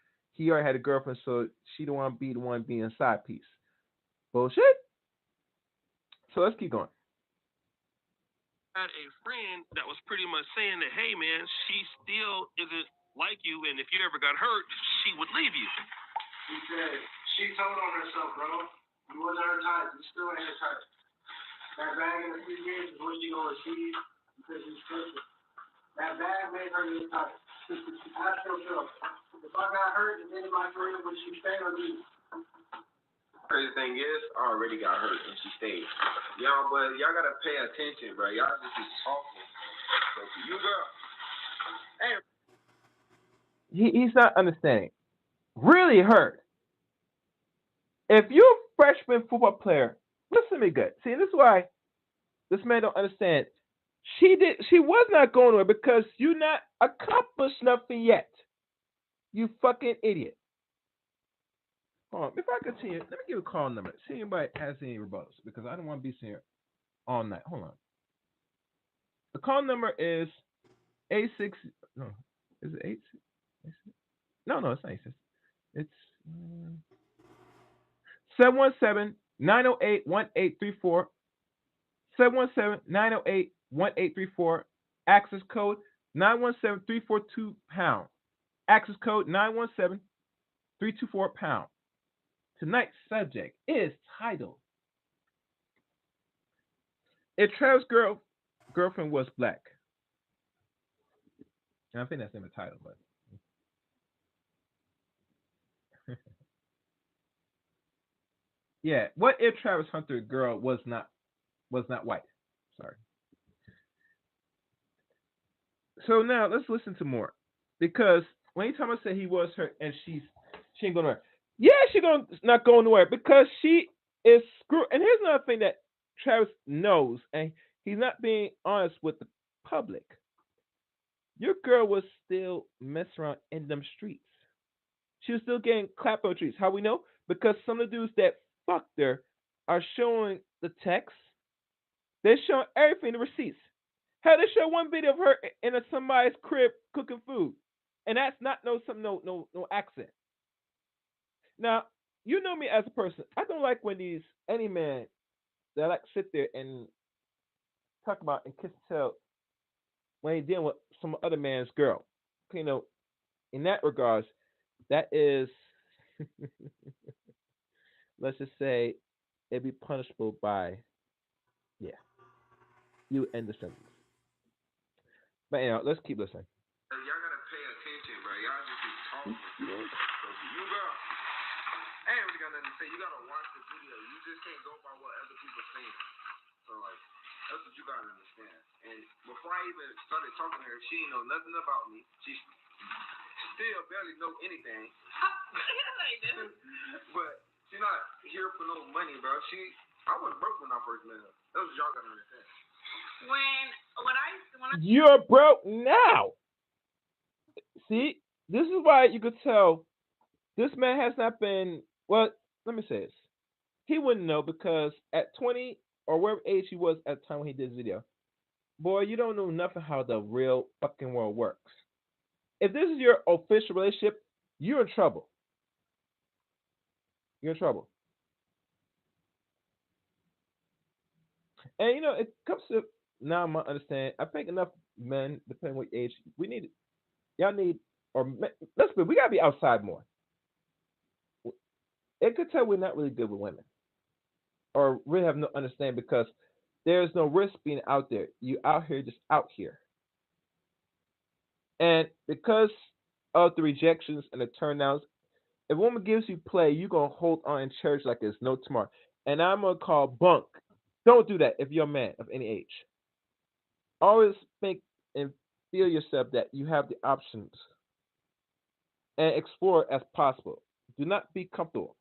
already had a girlfriend, so she don't want to be the one being a side piece. Bullshit. So let's keep going. Had a friend that was pretty much saying that, hey man, she still isn't like you, and if you ever got hurt, she would leave you. He said she told on herself, bro. You wasn't her type. You still ain't her type. That bag in a few years is what you gonna receive because you took it. That bag made her your type. Ask yourself, if I got hurt and then my career, would she stay or leave? Crazy thing is, I already got hurt and she stayed. Y'all, but y'all gotta pay attention, bro. Y'all just be talking. So for you, girl, hey. He's not understanding. Really hurt. If you're a freshman football player, listen to me good. See, this is why this man don't understand. She was not going nowhere because you not accomplished nothing yet. You fucking idiot. Hold on. Before I continue, let me give a call number. See if anybody has any rebuttals because I don't want to be sitting here all night. Hold on. The call number is 86. No, is it 8? No, it's not 86. It's 717-908-1834. 717-908-1834. Access code 917-342#. Access code 917-324#. Tonight's subject is titled If Travis' girlfriend was black. And I think that's in the title, but yeah. What if Travis Hunter's girl was not white? Sorry. So now let's listen to more. Because when he told me said he was her and she ain't going nowhere. Yeah, she not going nowhere because she is screwed. And here's another thing that Travis knows, and he's not being honest with the public. Your girl was still messing around in them streets. She was still getting clapped on the streets. How we know? Because some of the dudes that fucked her are showing the text. They're showing everything, the receipts. Hell, they show one video of her in somebody's crib cooking food, and that's not no accent. Now, you know me as a person. I don't like when any man that like sit there and talk about and kiss and tell when he's dealing with some other man's girl. You know, in that regards, that is, let's just say, it'd be punishable by, you end the sentence. But anyhow, let's keep listening. Y'all gotta pay attention, bro. Y'all just be talking. So for you, girl, I ain't really got nothing to say. You gotta watch the video. You just can't go by what other people saying. So like, that's what you gotta understand. And before I even started talking to her, she didn't know nothing about me. She still barely know anything. But she's not here for no money, bro. I was broke when I first met her. That's what y'all gotta understand. You're broke now. See, this is why you could tell this man has not been. Well, let me say this. He wouldn't know because at 20 or whatever age he was at the time when he did this video, boy, you don't know nothing how the real fucking world works. If this is your official relationship, you're in trouble. You're in trouble. And you know, it comes to now I understand. I think enough men, depending on what age, we gotta be outside more. It could tell we're not really good with women, or really have no understanding because there's no risk being out there. You out here, just out here, and because of the rejections and the turnouts, if a woman gives you play, you're gonna hold on in church like there's no tomorrow. And I'm gonna call bunk. Don't do that if you're a man of any age. Always think and feel yourself that you have the options and explore as possible. Do not be comfortable.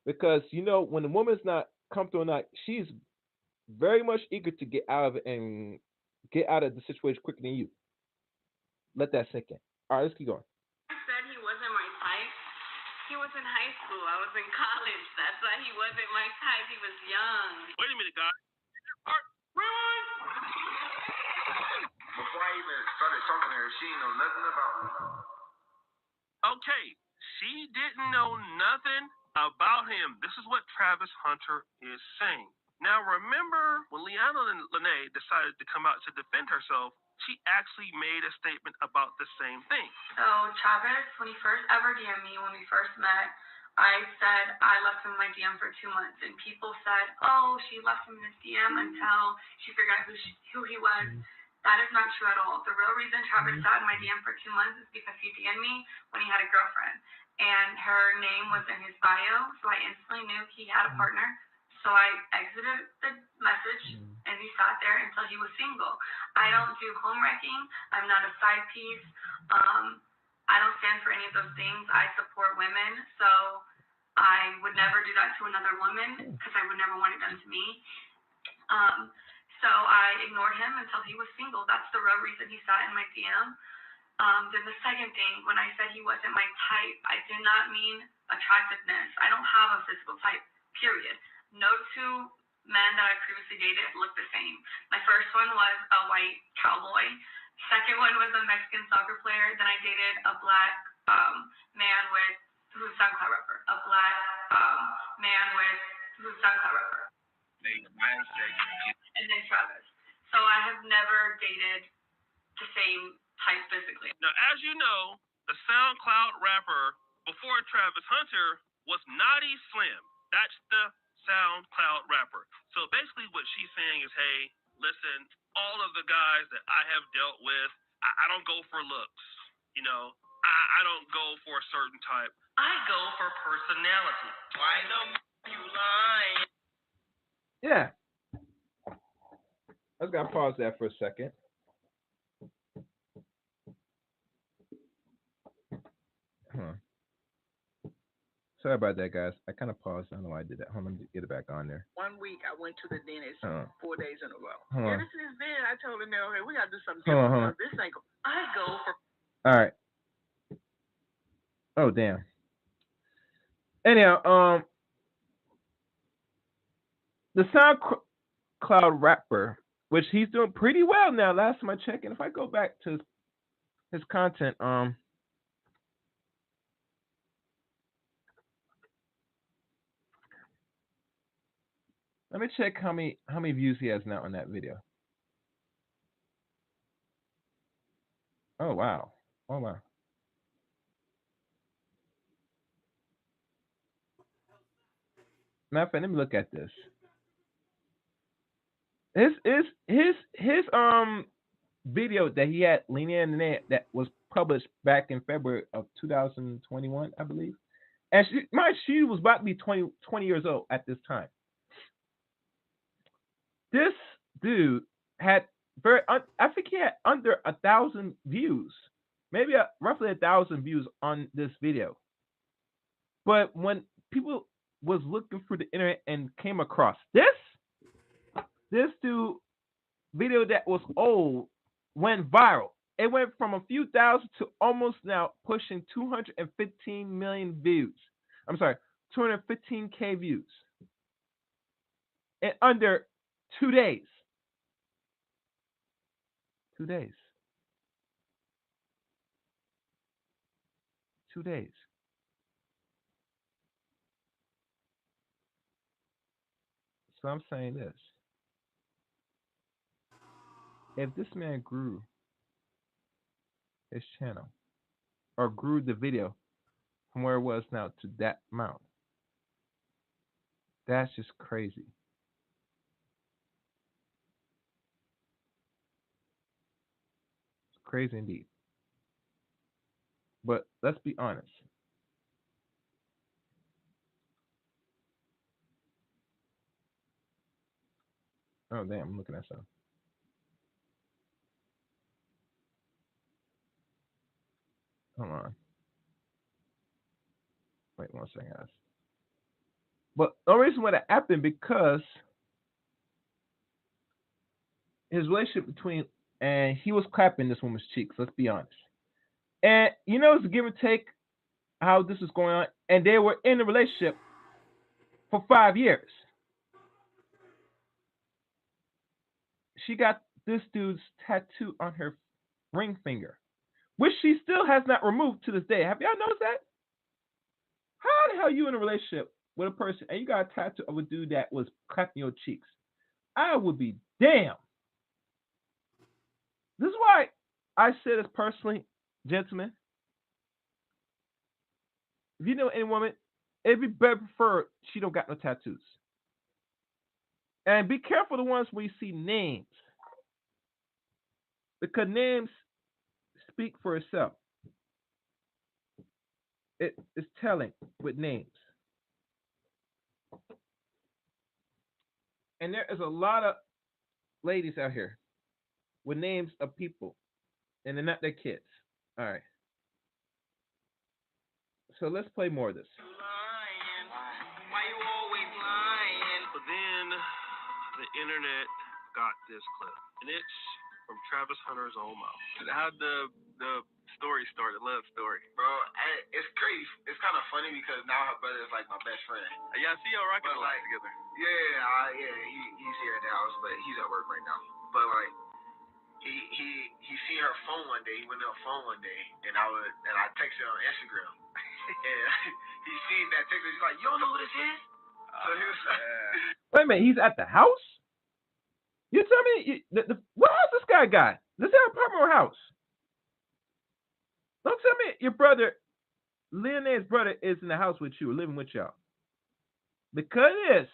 Because you know when the woman's not comfortable or not, she's very much eager to get out of it and get out of the situation quicker than you. Let that sink in. All right, let's keep going. I said he wasn't my type. He was in high school. I was in college. That's why he wasn't my type. He was young. Wait a minute, guys. Rewind. talking to her. She ain't know nothing about me. Okay, she didn't know nothing about him. This is what Travis Hunter is saying. Now, remember when Leanna Lene decided to come out to defend herself, she actually made a statement about the same thing. So, Travis, when he first ever DM'd me, when we first met, I said I left him in my DM for 2 months, and people said, oh, she left him in his DM until she figured out who he was. That is not true at all. The real reason Travis sat in my DM for 2 months is because he DM'd me when he had a girlfriend, and her name was in his bio, so I instantly knew he had a partner. So I exited the message, and he sat there until he was single. I don't do home wrecking. I'm not a side piece. I don't stand for any of those things. I support women, so I would never do that to another woman because I would never want it done to me. So I ignored him until he was single. That's the real reason he sat in my DM. Then the second thing, when I said he wasn't my type, I did not mean attractiveness. I don't have a physical type, period. No two men that I previously dated looked the same. My first one was a white cowboy. Second one was a Mexican soccer player. Then I dated a black man who's a SoundCloud rapper. A black man who's a SoundCloud rapper. And then Travis. So I have never dated the same type physically. Now, as you know, the SoundCloud rapper before Travis Hunter was Naughty Slim. That's the SoundCloud rapper. So basically what she's saying is, hey, listen, all of the guys that I have dealt with, I don't go for looks. You know, I don't go for a certain type. I go for personality. Why don't you lie? Yeah. I was gonna pause that for a second. Sorry about that, guys. I kind of paused. I don't know why I did that. Hold on, let me get it back on there. 1 week, I went to the dentist 4 days in a row. Hold on. Ever since then, I told him, okay, we got to do something different. This ain't I go for... All right. Oh, damn. Anyhow, the SoundCloud rapper, which he's doing pretty well now. Last time I checked, and if I go back to his content, let me check how many views he has now on that video. Oh wow. Oh wow. Matter of fact, let me look at this. His video that he had Leanna that was published back in February of 2021, I believe. And she was about to be 20 years old at this time. This dude had I think he had under 1,000 views, maybe roughly 1,000 views on this video. But when people was looking through the internet and came across this dude video that was old went viral. It went from a few thousand to almost now pushing 215 million views. I'm sorry, 215K views in under 2 days. 2 days. 2 days. So I'm saying this. If this man grew his channel or grew the video from where it was now to that amount, that's just crazy. It's crazy indeed. But let's be honest. Oh, damn, I'm looking at something. Hold on. Wait 1 second, guys. But the reason why that happened because his relationship between, and he was clapping this woman's cheeks, let's be honest. And you know, it's a give and take how this is going on. And they were in a relationship for 5 years. She got this dude's tattoo on her ring finger, which she still has not removed to this day. Have y'all noticed that? How the hell you in a relationship with a person and you got a tattoo of a dude that was clapping your cheeks? I would be damned. This is why I say this personally, gentlemen. If you know any woman, it'd be better preferred she don't got no tattoos. And be careful the ones where you see names. Because names speak for itself. It is telling with names. And there is a lot of ladies out here with names of people, and they're not their kids. All right. So let's play more of this. Why you always lying? But then the internet got this clip, and it's from Travis Hunter's own mouth. How'd the story started? Love story, bro. It's crazy. It's kind of funny because now her brother is like my best friend. Yeah, I see y'all rocking a lot together. Yeah, he's here at the house, but he's at work right now. But like, he seen her phone one day. He went to her phone one day, and I texted her on Instagram, and he seen that text. He's like, "You don't know who this is?" So he was like, wait a minute, he's at the house? You tell me, what house this guy got? Does he have an apartment or house? Don't tell me your brother, Leonard's brother, is in the house with you, or living with y'all. Because it is.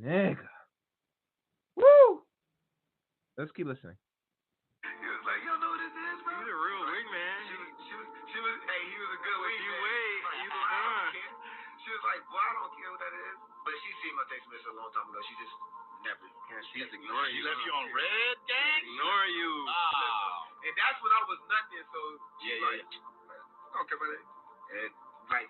Nigga. Woo! Let's keep listening. He was like, "You don't know what this is, bro?" He's a real wingman. She was, hey, he was a good wingman. You wait, you the one. She was like, "Boy, I don't care what that is." But she seen my text message a long time ago. She just never. She just ignored you. She left you on red, gang? Ignore you. Oh. And that's when I was nothing. So she's like, I don't care about it. And like,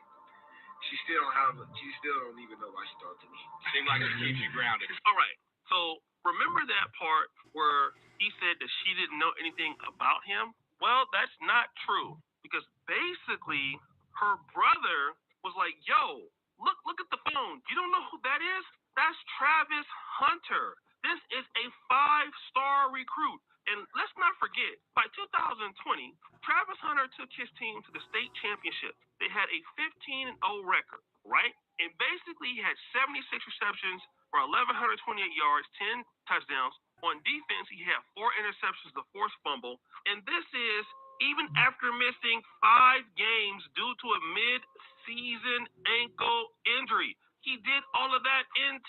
she still don't even know why she talked to me. Seems like it keeps you grounded. All right. So remember that part where he said that she didn't know anything about him? Well, that's not true. Because basically, her brother was like, yo, look at the phone. You don't know who that is? That's Travis Hunter. This is a 5-star recruit. And let's not forget, by 2020, Travis Hunter took his team to the state championship. They had a 15-0 record, right? And basically, he had 76 receptions for 1,128 yards, 10 touchdowns. On defense, he had 4 interceptions, the forced fumble. And this is even after missing 5 games due to a mid-season ankle injury. He did all of that in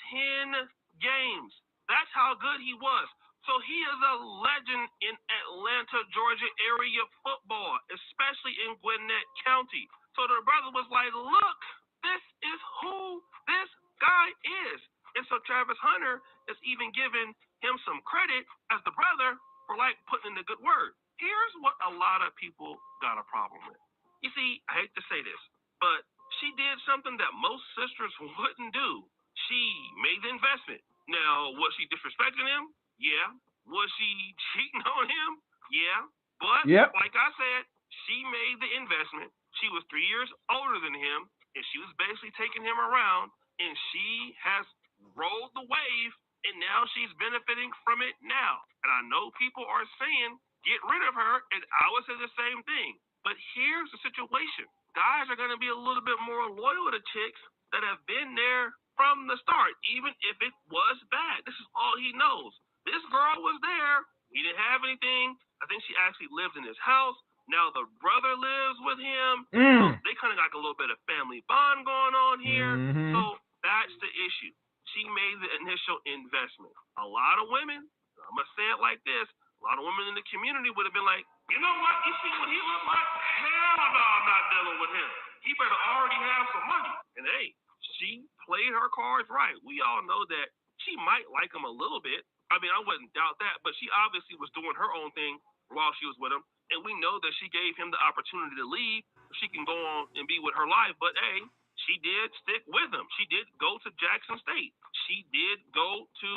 10 games. That's how good he was. So he is a legend in Atlanta, Georgia area football, especially in Gwinnett County. So the brother was like, look, this is who this guy is. And so Travis Hunter is even giving him some credit as the brother for like putting in a good word. Here's what a lot of people got a problem with. You see, I hate to say this, but she did something that most sisters wouldn't do. She made the investment. Now, was she disrespecting him? Yeah. Was she cheating on him? Yeah. But like I said, she made the investment. She was 3 years older than him, and she was basically taking him around, and she has rolled the wave, and now she's benefiting from it now. And I know people are saying, get rid of her, and I would say the same thing. But here's the situation. Guys are going to be a little bit more loyal to chicks that have been there from the start, even if it was bad. This is all he knows. This girl was there. He didn't have anything. I think she actually lived in his house. Now the brother lives with him. So they kind of got a little bit of family bond going on here. So that's the issue. She made the initial investment. A lot of women, I'm going to say it like this, a lot of women in the community would have been like, you know what? You see what he looked like? Hell no, I'm not dealing with him. He better already have some money. And hey, she played her cards right. We all know that she might like him a little bit. I mean, I wouldn't doubt that, but she obviously was doing her own thing while she was with him. And we know that she gave him the opportunity to leave. She can go on and be with her life. But hey, she did stick with him. She did go to Jackson State. She did go to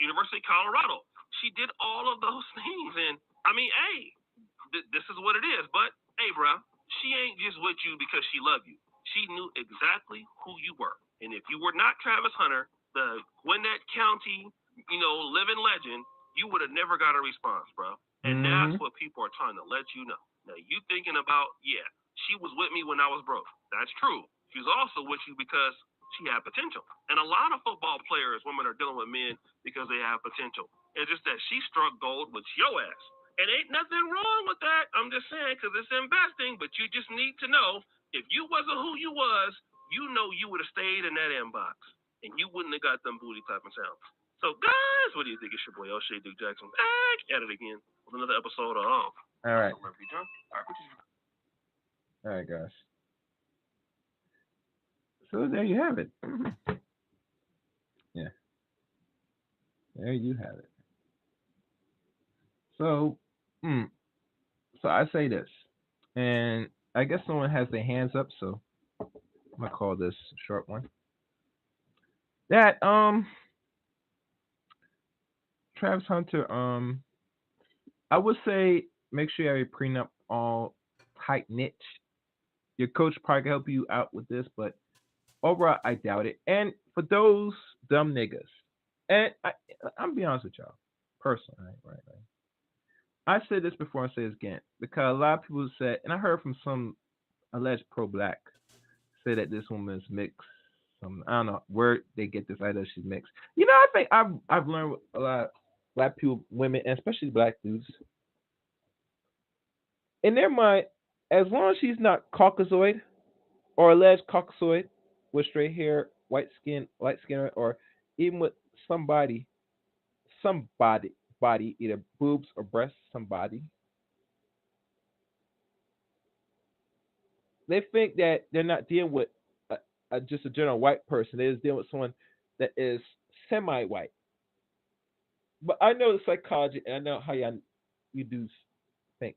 University of Colorado. She did all of those things. And I mean, hey, this is what it is. But hey, bro, she ain't just with you because she loved you. She knew exactly who you were. And if you were not Travis Hunter, the Gwinnett County, living legend, you would have never got a response, bro. And that's what people are trying to let you know. Now, you thinking about, yeah, she was with me when I was broke. That's true. She's also with you because she had potential. And a lot of football players, women, are dealing with men because they have potential. It's just that she struck gold with your ass. And ain't nothing wrong with that. I'm just saying, because it's investing, but you just need to know if you wasn't who you was, you know you would have stayed in that inbox. And you wouldn't have got them booty clapping sounds. So, guys, what do you think? It's your boy, O'Shea Duke Jackson, back at it again with another episode of All right. All right, guys. So there you have it. Yeah. There you have it. So, so I say this, and I guess someone has their hands up, so I'm gonna call this a short one. That Travis Hunter, I would say make sure you have a prenup all tight knit. Your coach probably can help you out with this, but overall, I doubt it. And for those dumb niggas, and I'm be honest with y'all, personally, right. I said this before, I say this again, because a lot of people said, and I heard from some alleged pro-black, say that this woman is mixed. I don't know where they get this idea she's mixed. You know, I think I've learned with a lot of black people, women, and especially black dudes, in their mind, as long as she's not Caucasoid or alleged Caucasoid with straight hair, white skin, or even with somebody, either boobs or breasts, somebody, they think that they're not dealing with just a general white person. They're just dealing with someone that is semi-white. But I know the psychology, and I know how you do think.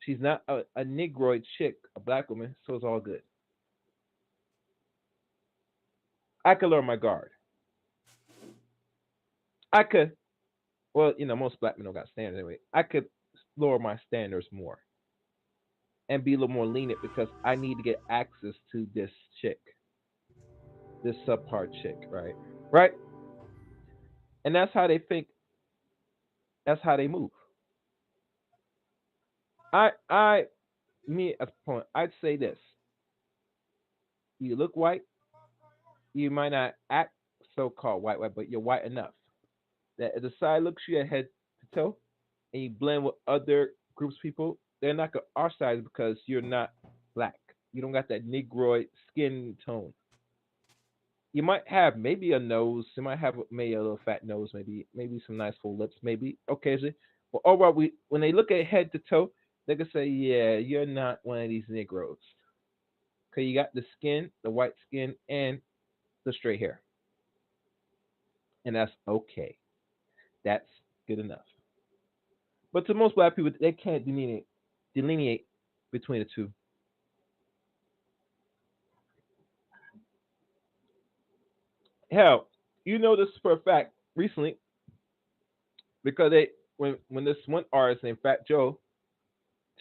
She's not a Negroid chick, a black woman, so it's all good. I could lower my guard. I could, well, you know, most black men don't got standards anyway. I could lower my standards more and be a little more lenient because I need to get access to this chick, this subpar chick, right? Right? And that's how they think. That's how they move. Me as a point, I'd say this: you look white, you might not act so-called white, but you're white enough that if the side looks you at head to toe, and you blend with other groups of people, they're not gonna ostracize because you're not black. You don't got that Negroid skin tone. You might have maybe a nose. You might have maybe a little fat nose. Maybe some nice full lips. Maybe occasionally. But overall, when they look at head to toe, they can say, "Yeah, you're not one of these Negroes." Okay, you got the skin, the white skin, and the straight hair, and that's okay. That's good enough. But to most black people, they can't delineate between the two. Hell, you know this for a fact recently because when this one artist named Fat Joe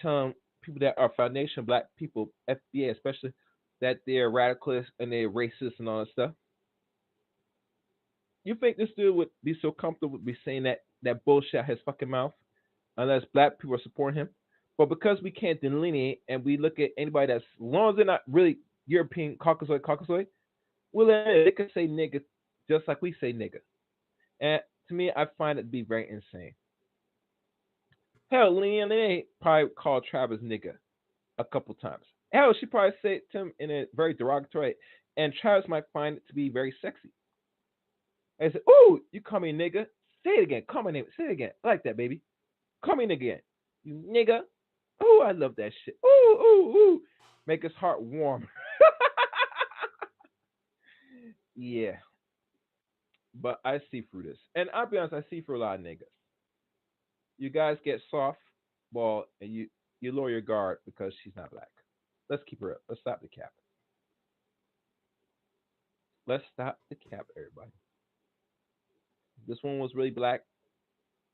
telling people that are foundation black people, FBA especially, that they're radicalists and they're racist and all that stuff. You think this dude would be so comfortable with be saying that bullshit out his fucking mouth unless black people are supporting him? But because we can't delineate and we look at anybody that's, as long as they're not really European Caucasoid, well, they can say nigga just like we say nigga. And to me, I find it to be very insane. Hell, Leanne probably called Travis nigga a couple times. Hell, she probably said it to him in a very derogatory way, and Travis might find it to be very sexy. And say, "Ooh, you call me nigga? Say it again. Call my name. Say it again. I like that, baby. Call me nigga again. You nigga. Ooh, I love that shit. Ooh, ooh, ooh. Make his heart warm." Yeah. But I see through this. And I'll be honest, I see through a lot of niggas. You guys get soft ball and you lower your guard because she's not black. Let's keep her up. Let's stop the cap. Let's stop the cap, everybody. If this one was really black,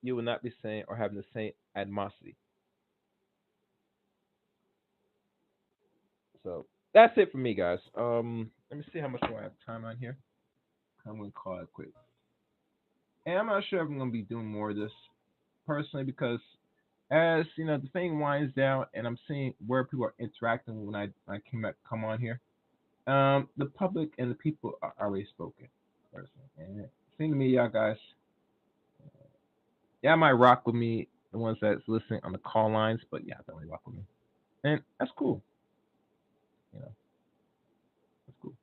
you would not be saying or having the same animosity. So that's it for me, guys. Let me see how much more I have time on here. I'm gonna call it quick. And I'm not sure if I'm gonna be doing more of this. personally because as you know the thing winds down and I'm seeing where people are interacting when I come on here. The public and the people are already spoken. Personally. And it seems to me, y'all guys, y'all might rock with me, the ones that's listening on the call lines, but yeah, don't really rock with me, and that's cool. You know, that's cool.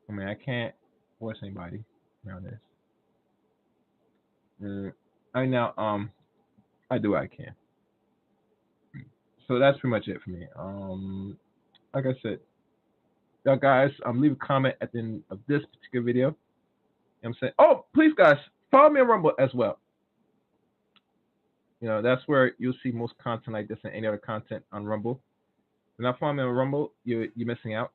I mean, I can't force anybody around this. I now I do what I can. So that's pretty much it for me. Like I said, y'all guys, leave a comment at the end of this particular video. You know what I'm saying, oh, please guys, follow me on Rumble as well. You know, that's where you'll see most content like this and any other content on Rumble. If you're not following me on Rumble, you're missing out.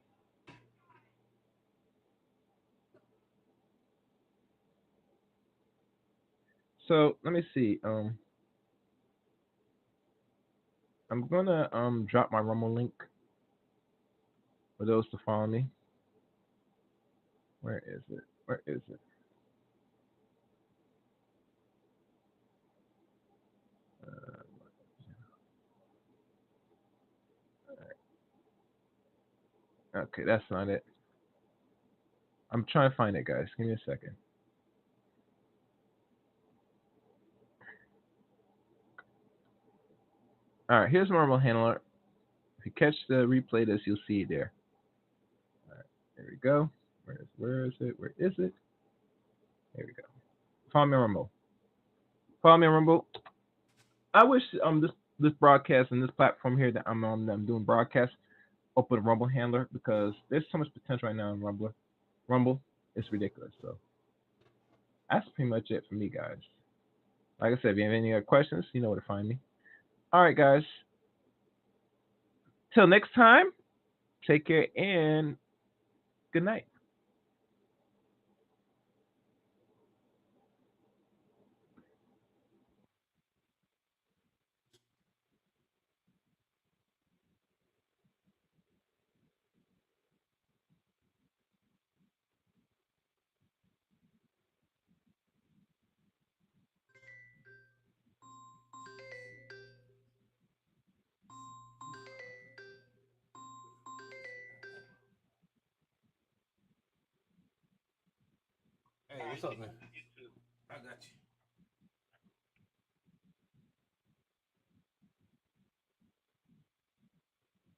So let me see. I'm gonna drop my Rumble link for those to follow me. Where is it? Where is it? Okay, that's not it. I'm trying to find it, guys. Give me a second. All right, here's my Rumble handler. If you catch the replay this, you'll see it there. All right, there we go. Where is it? Where is it? There we go. Follow me on Rumble. Follow me on Rumble. I wish this broadcast and this platform here that I'm doing broadcast open a Rumble handler because there's so much potential right now in Rumble. Rumble, it's ridiculous. So that's pretty much it for me, guys. Like I said, if you have any other questions, you know where to find me. All right, guys. Till next time, take care and good night. Hey, what's up, man? I got you.